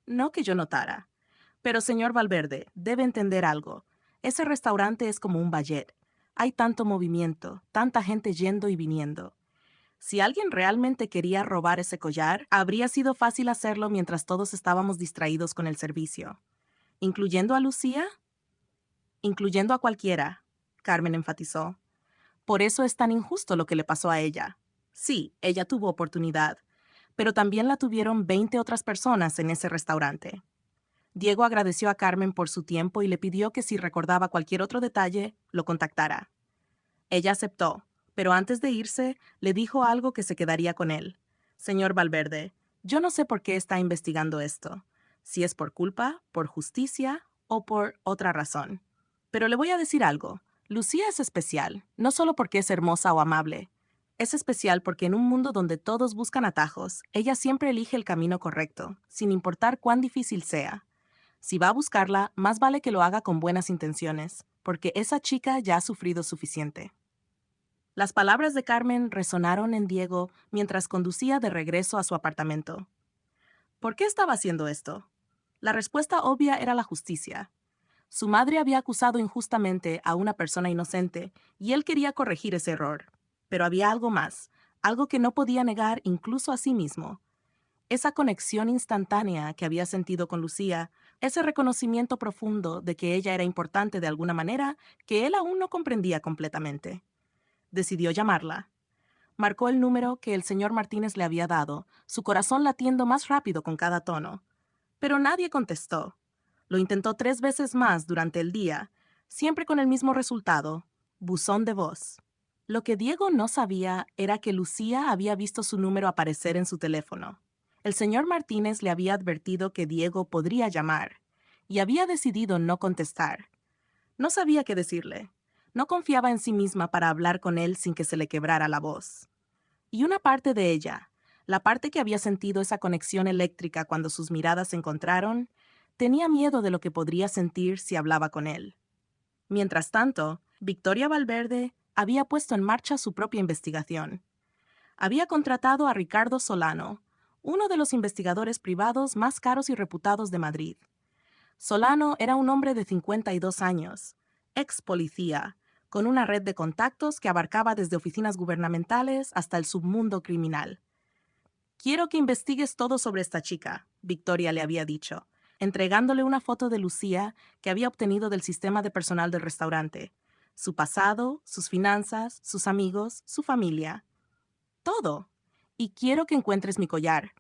No que yo notara. Pero, señor Valverde, debe entender algo. Ese restaurante es como un ballet. Hay tanto movimiento, tanta gente yendo y viniendo. Si alguien realmente quería robar ese collar, habría sido fácil hacerlo mientras todos estábamos distraídos con el servicio. ¿Incluyendo a Lucía? Incluyendo a cualquiera, Carmen enfatizó. Por eso es tan injusto lo que le pasó a ella. Sí, ella tuvo oportunidad, pero también la tuvieron 20 otras personas en ese restaurante. Diego agradeció a Carmen por su tiempo y le pidió que si recordaba cualquier otro detalle, lo contactara. Ella aceptó, pero antes de irse, le dijo algo que se quedaría con él. Señor Valverde, yo no sé por qué está investigando esto, si es por culpa, por justicia o por otra razón. Pero le voy a decir algo. Lucía es especial, no solo porque es hermosa o amable. Es especial porque en un mundo donde todos buscan atajos, ella siempre elige el camino correcto, sin importar cuán difícil sea. Si va a buscarla, más vale que lo haga con buenas intenciones, porque esa chica ya ha sufrido suficiente. Las palabras de Carmen resonaron en Diego mientras conducía de regreso a su apartamento. ¿Por qué estaba haciendo esto? La respuesta obvia era la justicia. Su madre había acusado injustamente a una persona inocente y él quería corregir ese error. Pero había algo más, algo que no podía negar incluso a sí mismo. Esa conexión instantánea que había sentido con Lucía, ese reconocimiento profundo de que ella era importante de alguna manera que él aún no comprendía completamente. Decidió llamarla. Marcó el número que el señor Martínez le había dado, su corazón latiendo más rápido con cada tono. Pero nadie contestó. Lo intentó 3 veces más durante el día, siempre con el mismo resultado, buzón de voz. Lo que Diego no sabía era que Lucía había visto su número aparecer en su teléfono. El señor Martínez le había advertido que Diego podría llamar, y había decidido no contestar. No sabía qué decirle. No confiaba en sí misma para hablar con él sin que se le quebrara la voz. Y una parte de ella, la parte que había sentido esa conexión eléctrica cuando sus miradas se encontraron, tenía miedo de lo que podría sentir si hablaba con él. Mientras tanto, Victoria Valverde había puesto en marcha su propia investigación. Había contratado a Ricardo Solano, uno de los investigadores privados más caros y reputados de Madrid. Solano era un hombre de 52 años, ex policía, con una red de contactos que abarcaba desde oficinas gubernamentales hasta el submundo criminal. Quiero que investigues todo sobre esta chica, Victoria le había dicho, entregándole una foto de Lucía que había obtenido del sistema de personal del restaurante. Su pasado, sus finanzas, sus amigos, su familia. Todo. Y quiero que encuentres mi collar.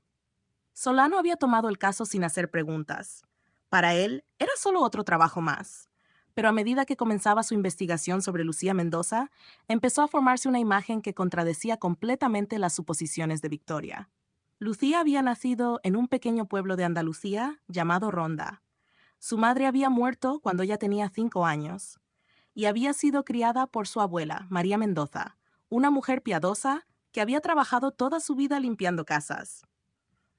Solano había tomado el caso sin hacer preguntas. Para él, era solo otro trabajo más. Pero a medida que comenzaba su investigación sobre Lucía Mendoza, empezó a formarse una imagen que contradecía completamente las suposiciones de Victoria. Lucía había nacido en un pequeño pueblo de Andalucía llamado Ronda. Su madre había muerto cuando ella tenía 5 años y había sido criada por su abuela, María Mendoza, una mujer piadosa que había trabajado toda su vida limpiando casas.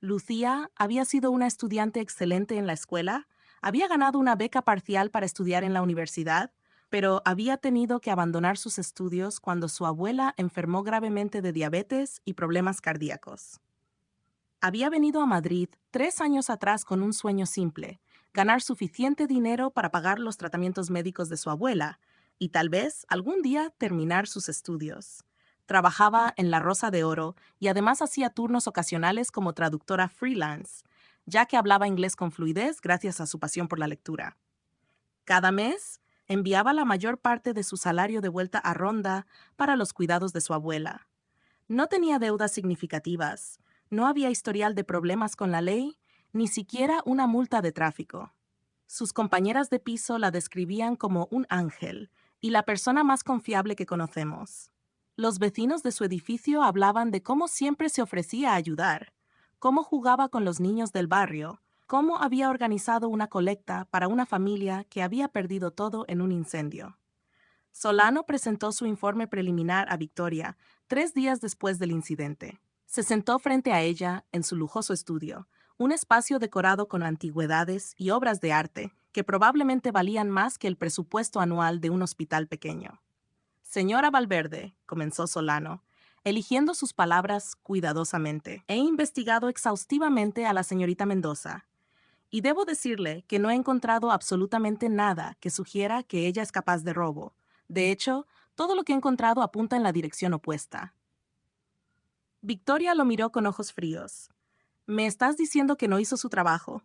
Lucía había sido una estudiante excelente en la escuela, había ganado una beca parcial para estudiar en la universidad, pero había tenido que abandonar sus estudios cuando su abuela enfermó gravemente de diabetes y problemas cardíacos. Había venido a Madrid 3 años atrás con un sueño simple, ganar suficiente dinero para pagar los tratamientos médicos de su abuela y tal vez algún día terminar sus estudios. Trabajaba en La Rosa de Oro y además hacía turnos ocasionales como traductora freelance, ya que hablaba inglés con fluidez gracias a su pasión por la lectura. Cada mes, enviaba la mayor parte de su salario de vuelta a Ronda para los cuidados de su abuela. No tenía deudas significativas, no había historial de problemas con la ley, ni siquiera una multa de tráfico. Sus compañeras de piso la describían como un ángel y la persona más confiable que conocemos. Los vecinos de su edificio hablaban de cómo siempre se ofrecía a ayudar, cómo jugaba con los niños del barrio, cómo había organizado una colecta para una familia que había perdido todo en un incendio. Solano presentó su informe preliminar a Victoria 3 días después del incidente. Se sentó frente a ella en su lujoso estudio, un espacio decorado con antigüedades y obras de arte que probablemente valían más que el presupuesto anual de un hospital pequeño. Señora Valverde, comenzó Solano, eligiendo sus palabras cuidadosamente. He investigado exhaustivamente a la señorita Mendoza, y debo decirle que no he encontrado absolutamente nada que sugiera que ella es capaz de robo. De hecho, todo lo que he encontrado apunta en la dirección opuesta. Victoria lo miró con ojos fríos. Me estás diciendo que no hizo su trabajo.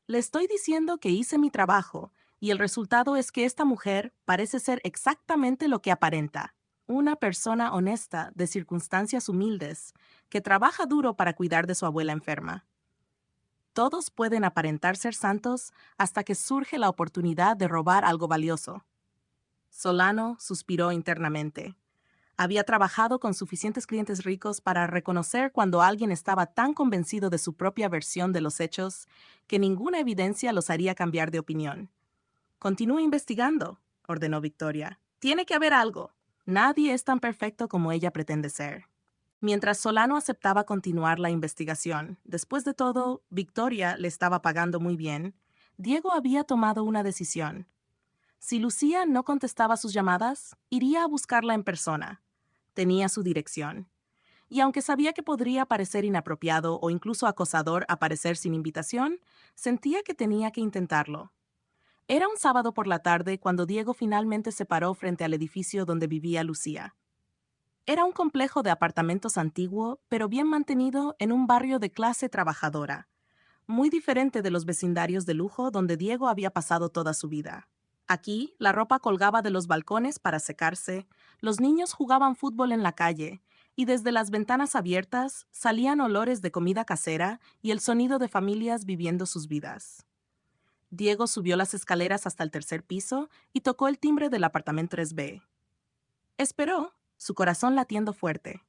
Le estoy diciendo que hice mi trabajo, y el resultado es que esta mujer parece ser exactamente lo que aparenta. Una persona honesta, de circunstancias humildes, que trabaja duro para cuidar de su abuela enferma. Todos pueden aparentar ser santos hasta que surge la oportunidad de robar algo valioso. Solano suspiró internamente. Había trabajado con suficientes clientes ricos para reconocer cuando alguien estaba tan convencido de su propia versión de los hechos que ninguna evidencia los haría cambiar de opinión. Continúe investigando, ordenó Victoria. Tiene que haber algo. Nadie es tan perfecto como ella pretende ser. Mientras Solano aceptaba continuar la investigación, después de todo, Victoria le estaba pagando muy bien, Diego había tomado una decisión. Si Lucía no contestaba sus llamadas, iría a buscarla en persona. Tenía su dirección. Y aunque sabía que podría parecer inapropiado o incluso acosador aparecer sin invitación, sentía que tenía que intentarlo. Era un sábado por la tarde cuando Diego finalmente se paró frente al edificio donde vivía Lucía. Era un complejo de apartamentos antiguo, pero bien mantenido en un barrio de clase trabajadora, muy diferente de los vecindarios de lujo donde Diego había pasado toda su vida. Aquí, la ropa colgaba de los balcones para secarse, los niños jugaban fútbol en la calle, y desde las ventanas abiertas salían olores de comida casera y el sonido de familias viviendo sus vidas. Diego subió las escaleras hasta el tercer piso y tocó el timbre del apartamento 3B. Esperó, su corazón latiendo fuerte.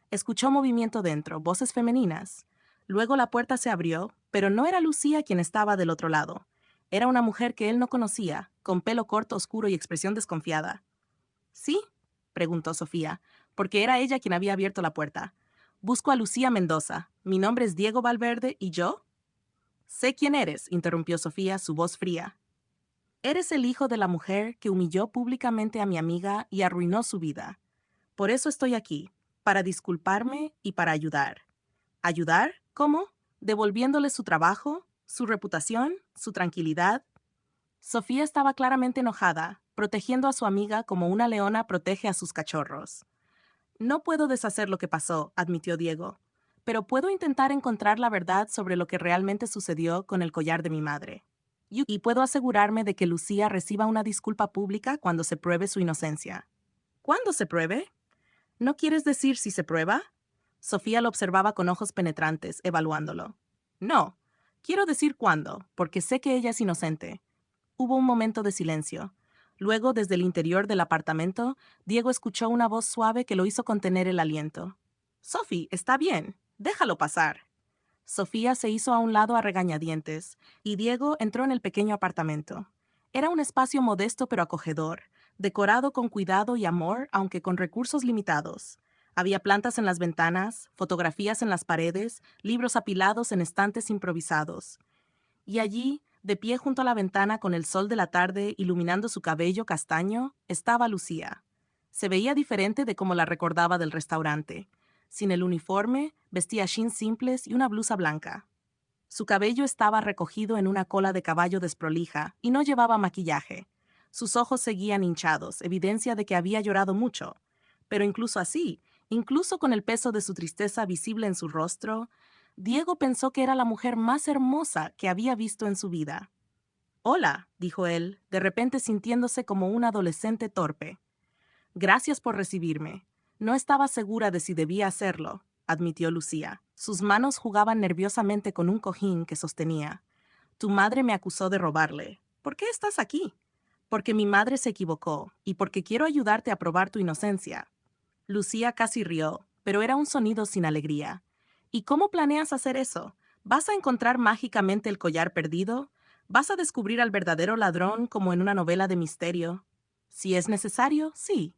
Escuchó movimiento dentro, voces femeninas. Luego la puerta se abrió, pero no era Lucía quien estaba del otro lado. Era una mujer que él no conocía, con pelo corto, oscuro y expresión desconfiada. ¿Sí? Preguntó Sofía, porque era ella quien había abierto la puerta. Busco a Lucía Mendoza. Mi nombre es Diego Valverde, ¿y yo? Sé quién eres, interrumpió Sofía, su voz fría. Eres el hijo de la mujer que humilló públicamente a mi amiga y arruinó su vida. Por eso estoy aquí, para disculparme y para ayudar. ¿Ayudar? ¿Cómo? ¿Devolviéndole su trabajo, su reputación, su tranquilidad? Sofía estaba claramente enojada, protegiendo a su amiga como una leona protege a sus cachorros. No puedo deshacer lo que pasó, admitió Diego, pero puedo intentar encontrar la verdad sobre lo que realmente sucedió con el collar de mi madre. Y puedo asegurarme de que Lucía reciba una disculpa pública cuando se pruebe su inocencia. ¿Cuándo se pruebe? ¿No quieres decir si se prueba? Sofía lo observaba con ojos penetrantes, evaluándolo. No, quiero decir cuándo, porque sé que ella es inocente. Hubo un momento de silencio. Luego, desde el interior del apartamento, Diego escuchó una voz suave que lo hizo contener el aliento. Sophie, está bien. Déjalo pasar. Sofía se hizo a un lado a regañadientes, y Diego entró en el pequeño apartamento. Era un espacio modesto pero acogedor, decorado con cuidado y amor, aunque con recursos limitados. Había plantas en las ventanas, fotografías en las paredes, libros apilados en estantes improvisados. Y allí, de pie junto a la ventana con el sol de la tarde iluminando su cabello castaño, estaba Lucía. Se veía diferente de como la recordaba del restaurante. Sin el uniforme, vestía jeans simples y una blusa blanca. Su cabello estaba recogido en una cola de caballo desprolija y no llevaba maquillaje. Sus ojos seguían hinchados, evidencia de que había llorado mucho. Pero incluso así, incluso con el peso de su tristeza visible en su rostro, Diego pensó que era la mujer más hermosa que había visto en su vida. Hola, dijo él, de repente sintiéndose como un adolescente torpe. Gracias por recibirme. No estaba segura de si debía hacerlo, admitió Lucía. Sus manos jugaban nerviosamente con un cojín que sostenía. Tu madre me acusó de robarle. ¿Por qué estás aquí? Porque mi madre se equivocó y porque quiero ayudarte a probar tu inocencia. Lucía casi rió, pero era un sonido sin alegría. ¿Y cómo planeas hacer eso? ¿Vas a encontrar mágicamente el collar perdido? ¿Vas a descubrir al verdadero ladrón como en una novela de misterio? Si es necesario, sí.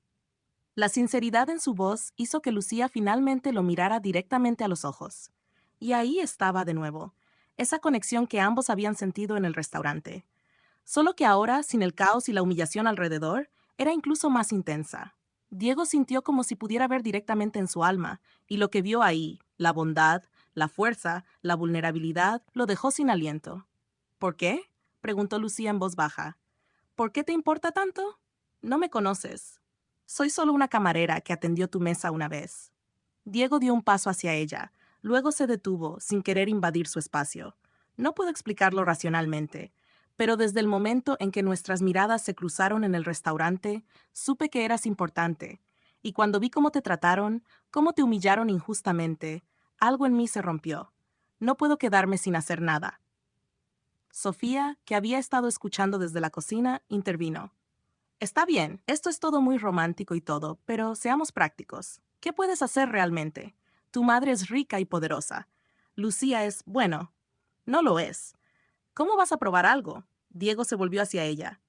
La sinceridad en su voz hizo que Lucía finalmente lo mirara directamente a los ojos. Y ahí estaba de nuevo, esa conexión que ambos habían sentido en el restaurante. Solo que ahora, sin el caos y la humillación alrededor, era incluso más intensa. Diego sintió como si pudiera ver directamente en su alma, y lo que vio ahí, la bondad, la fuerza, la vulnerabilidad, lo dejó sin aliento. ¿Por qué? Preguntó Lucía en voz baja. ¿Por qué te importa tanto? No me conoces. Soy solo una camarera que atendió tu mesa una vez. Diego dio un paso hacia ella, luego se detuvo, sin querer invadir su espacio. No puedo explicarlo racionalmente, pero desde el momento en que nuestras miradas se cruzaron en el restaurante, supe que eras importante, y cuando vi cómo te trataron, cómo te humillaron injustamente, algo en mí se rompió. No puedo quedarme sin hacer nada. Sofía, que había estado escuchando desde la cocina, intervino. Está bien, esto es todo muy romántico y todo, pero seamos prácticos. ¿Qué puedes hacer realmente? Tu madre es rica y poderosa. Lucía es, bueno, no lo es. ¿Cómo vas a probar algo? Diego se volvió hacia ella.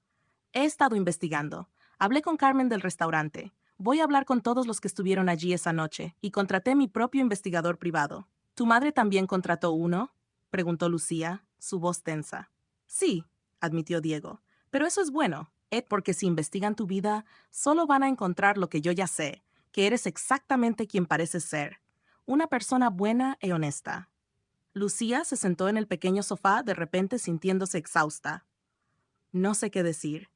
He estado investigando. Hablé con Carmen del restaurante. Voy a hablar con todos los que estuvieron allí esa noche, y contraté mi propio investigador privado. ¿Tu madre también contrató uno? Preguntó Lucía, su voz tensa. Sí, admitió Diego, pero eso es bueno, porque si investigan tu vida, solo van a encontrar lo que yo ya sé, que eres exactamente quien pareces ser, una persona buena y honesta. Lucía se sentó en el pequeño sofá de repente sintiéndose exhausta. No sé qué decir.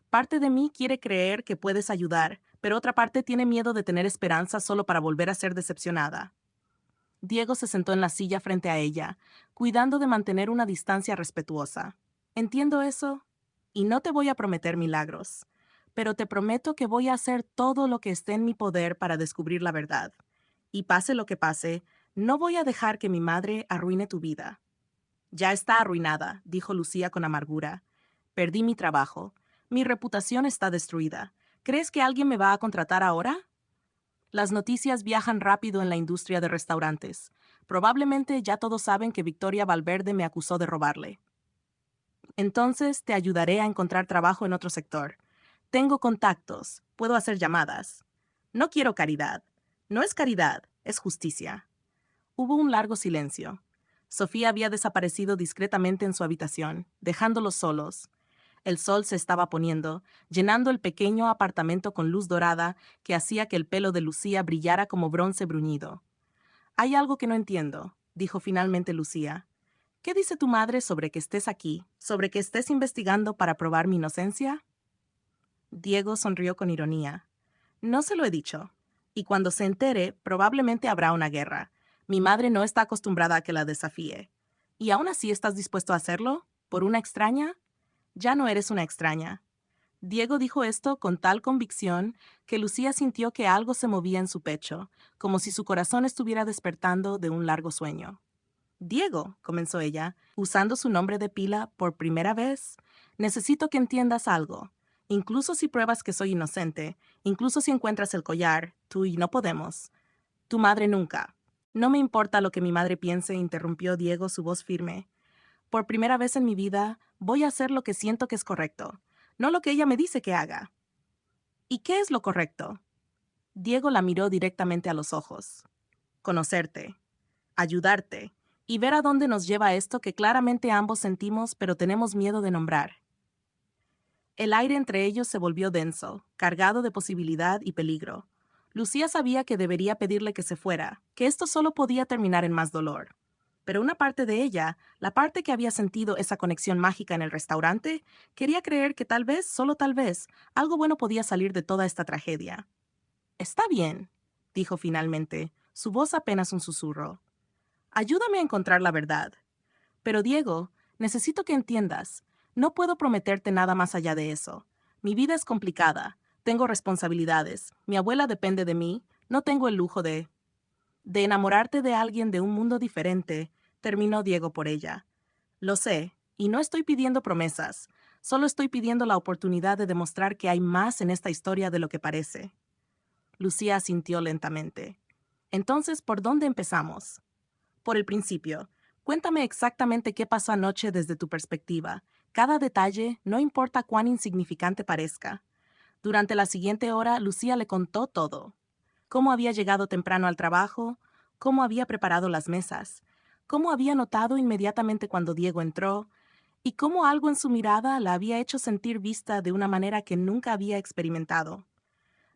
Parte de mí quiere creer que puedes ayudar, pero otra parte tiene miedo de tener esperanza solo para volver a ser decepcionada. Diego se sentó en la silla frente a ella, cuidando de mantener una distancia respetuosa. Entiendo eso, y no te voy a prometer milagros, pero te prometo que voy a hacer todo lo que esté en mi poder para descubrir la verdad. Y pase lo que pase, no voy a dejar que mi madre arruine tu vida. Ya está arruinada, dijo Lucía con amargura. Perdí mi trabajo. Mi reputación está destruida. ¿Crees que alguien me va a contratar ahora? Las noticias viajan rápido en la industria de restaurantes. Probablemente ya todos saben que Victoria Valverde me acusó de robarle. Entonces te ayudaré a encontrar trabajo en otro sector. Tengo contactos, puedo hacer llamadas. No quiero caridad. No es caridad, es justicia. Hubo un largo silencio. Sofía había desaparecido discretamente en su habitación, dejándolos solos. El sol se estaba poniendo, llenando el pequeño apartamento con luz dorada que hacía que el pelo de Lucía brillara como bronce bruñido. Hay algo que no entiendo, dijo finalmente Lucía. ¿Qué dice tu madre sobre que estés aquí, sobre que estés investigando para probar mi inocencia? Diego sonrió con ironía. No se lo he dicho. Y cuando se entere, probablemente habrá una guerra. Mi madre no está acostumbrada a que la desafíe. ¿Y aún así estás dispuesto a hacerlo? ¿Por una extraña? Ya no eres una extraña. Diego dijo esto con tal convicción que Lucía sintió que algo se movía en su pecho, como si su corazón estuviera despertando de un largo sueño. Diego, comenzó ella, usando su nombre de pila por primera vez, necesito que entiendas algo. Incluso si pruebas que soy inocente, incluso si encuentras el collar, tú y no podemos. Tu madre nunca. No me importa lo que mi madre piense, interrumpió Diego, su voz firme. Por primera vez en mi vida, voy a hacer lo que siento que es correcto, no lo que ella me dice que haga. ¿Y qué es lo correcto? Diego la miró directamente a los ojos. Conocerte, ayudarte, y ver a dónde nos lleva esto que claramente ambos sentimos pero tenemos miedo de nombrar. El aire entre ellos se volvió denso, cargado de posibilidad y peligro. Lucía sabía que debería pedirle que se fuera, que esto solo podía terminar en más dolor. Pero una parte de ella, la parte que había sentido esa conexión mágica en el restaurante, quería creer que tal vez, solo tal vez, algo bueno podía salir de toda esta tragedia. Está bien, dijo finalmente, su voz apenas un susurro. Ayúdame a encontrar la verdad. Pero Diego, necesito que entiendas, no puedo prometerte nada más allá de eso. Mi vida es complicada, tengo responsabilidades, mi abuela depende de mí, no tengo el lujo de enamorarte de alguien de un mundo diferente, terminó Diego por ella. Lo sé, y no estoy pidiendo promesas, solo estoy pidiendo la oportunidad de demostrar que hay más en esta historia de lo que parece. Lucía asintió lentamente. Entonces, ¿por dónde empezamos? Por el principio. Cuéntame exactamente qué pasó anoche desde tu perspectiva. Cada detalle, no importa cuán insignificante parezca. Durante la siguiente hora, Lucía le contó todo. Cómo había llegado temprano al trabajo, cómo había preparado las mesas, cómo había notado inmediatamente cuando Diego entró, y cómo algo en su mirada la había hecho sentir vista de una manera que nunca había experimentado.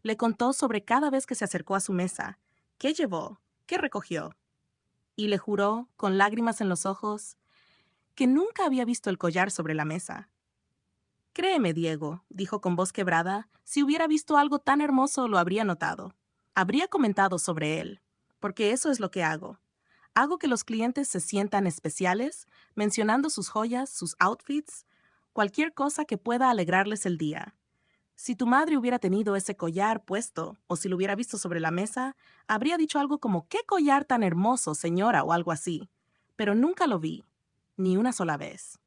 Le contó sobre cada vez que se acercó a su mesa, qué llevó, qué recogió, y le juró, con lágrimas en los ojos, que nunca había visto el collar sobre la mesa. Créeme, Diego, dijo con voz quebrada, si hubiera visto algo tan hermoso lo habría notado. Habría comentado sobre él, porque eso es lo que hago. Hago que los clientes se sientan especiales, mencionando sus joyas, sus outfits, cualquier cosa que pueda alegrarles el día. Si tu madre hubiera tenido ese collar puesto, o si lo hubiera visto sobre la mesa, habría dicho algo como «¡Qué collar tan hermoso, señora!» o algo así. Pero nunca lo vi, ni una sola vez.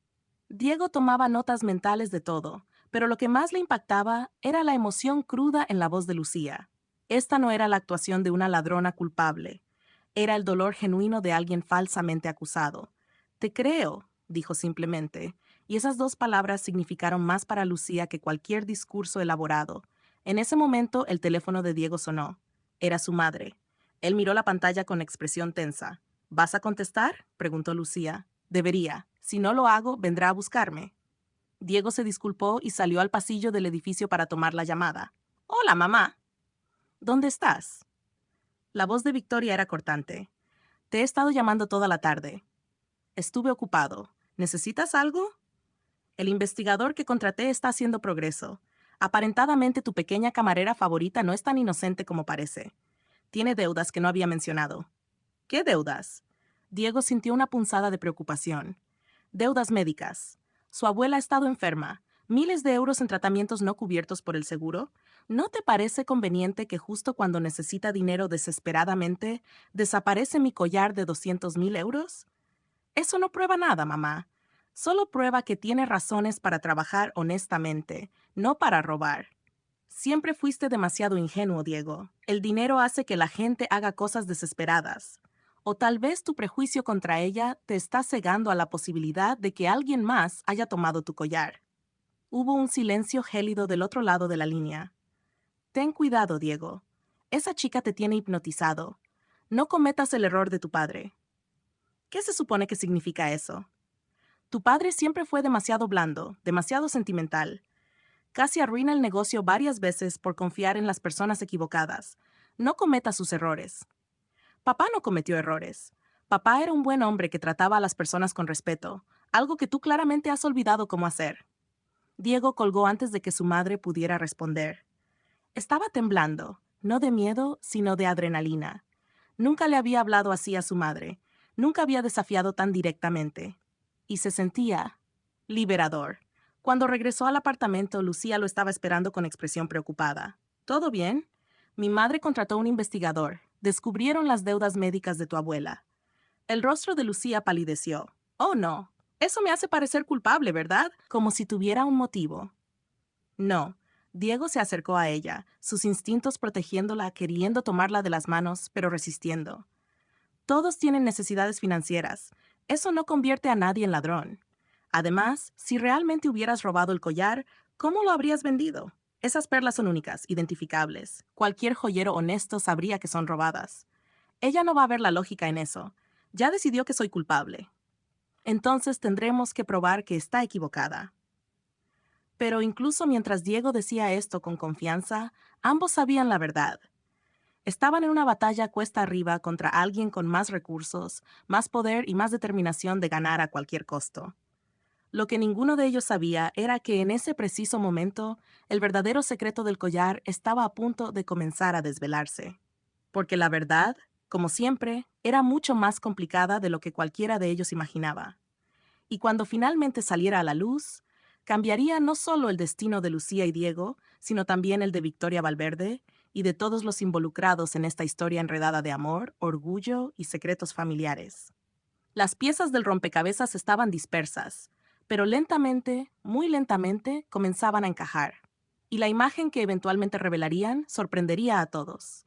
Diego tomaba notas mentales de todo, pero lo que más le impactaba era la emoción cruda en la voz de Lucía. Esta no era la actuación de una ladrona culpable. Era el dolor genuino de alguien falsamente acusado. «Te creo», dijo simplemente, y esas dos palabras significaron más para Lucía que cualquier discurso elaborado. En ese momento el teléfono de Diego sonó. Era su madre. Él miró la pantalla con expresión tensa. «¿Vas a contestar?», preguntó Lucía. «Debería. Si no lo hago, vendrá a buscarme». Diego se disculpó y salió al pasillo del edificio para tomar la llamada. «Hola, mamá». «¿Dónde estás?». La voz de Victoria era cortante. «Te he estado llamando toda la tarde». «Estuve ocupado. ¿Necesitas algo?». «El investigador que contraté está haciendo progreso. Aparentadamente tu pequeña camarera favorita no es tan inocente como parece. Tiene deudas que no había mencionado». «¿Qué deudas?». Diego sintió una punzada de preocupación. «Deudas médicas. Su abuela ha estado enferma. Miles de euros en tratamientos no cubiertos por el seguro. ¿No te parece conveniente que justo cuando necesita dinero desesperadamente, desaparece mi collar de 200.000 euros? Eso no prueba nada, mamá. Solo prueba que tiene razones para trabajar honestamente, no para robar. Siempre fuiste demasiado ingenuo, Diego. El dinero hace que la gente haga cosas desesperadas. O tal vez tu prejuicio contra ella te está cegando a la posibilidad de que alguien más haya tomado tu collar». Hubo un silencio gélido del otro lado de la línea. «Ten cuidado, Diego. Esa chica te tiene hipnotizado. No cometas el error de tu padre». «¿Qué se supone que significa eso?». «Tu padre siempre fue demasiado blando, demasiado sentimental. Casi arruina el negocio varias veces por confiar en las personas equivocadas. No cometa sus errores». «Papá no cometió errores. Papá era un buen hombre que trataba a las personas con respeto, algo que tú claramente has olvidado cómo hacer». Diego colgó antes de que su madre pudiera responder. Estaba temblando, no de miedo, sino de adrenalina. Nunca le había hablado así a su madre, nunca había desafiado tan directamente. Y se sentía liberador. Cuando regresó al apartamento, Lucía lo estaba esperando con expresión preocupada. «¿Todo bien? Mi madre contrató un investigador. Descubrieron las deudas médicas de tu abuela». El rostro de Lucía palideció. «Oh, no. Eso me hace parecer culpable, ¿verdad? Como si tuviera un motivo». «No». Diego se acercó a ella, sus instintos protegiéndola, queriendo tomarla de las manos, pero resistiendo. «Todos tienen necesidades financieras. Eso no convierte a nadie en ladrón. Además, si realmente hubieras robado el collar, ¿cómo lo habrías vendido? Esas perlas son únicas, identificables. Cualquier joyero honesto sabría que son robadas. Ella no va a ver la lógica en eso. Ya decidió que soy culpable. Entonces tendremos que probar que está equivocada». Pero incluso mientras Diego decía esto con confianza, ambos sabían la verdad. Estaban en una batalla cuesta arriba contra alguien con más recursos, más poder y más determinación de ganar a cualquier costo. Lo que ninguno de ellos sabía era que en ese preciso momento, el verdadero secreto del collar estaba a punto de comenzar a desvelarse. Porque la verdad, como siempre, era mucho más complicada de lo que cualquiera de ellos imaginaba. Y cuando finalmente saliera a la luz, cambiaría no solo el destino de Lucía y Diego, sino también el de Victoria Valverde y de todos los involucrados en esta historia enredada de amor, orgullo y secretos familiares. Las piezas del rompecabezas estaban dispersas, pero lentamente, muy lentamente, comenzaban a encajar. Y la imagen que eventualmente revelarían sorprendería a todos.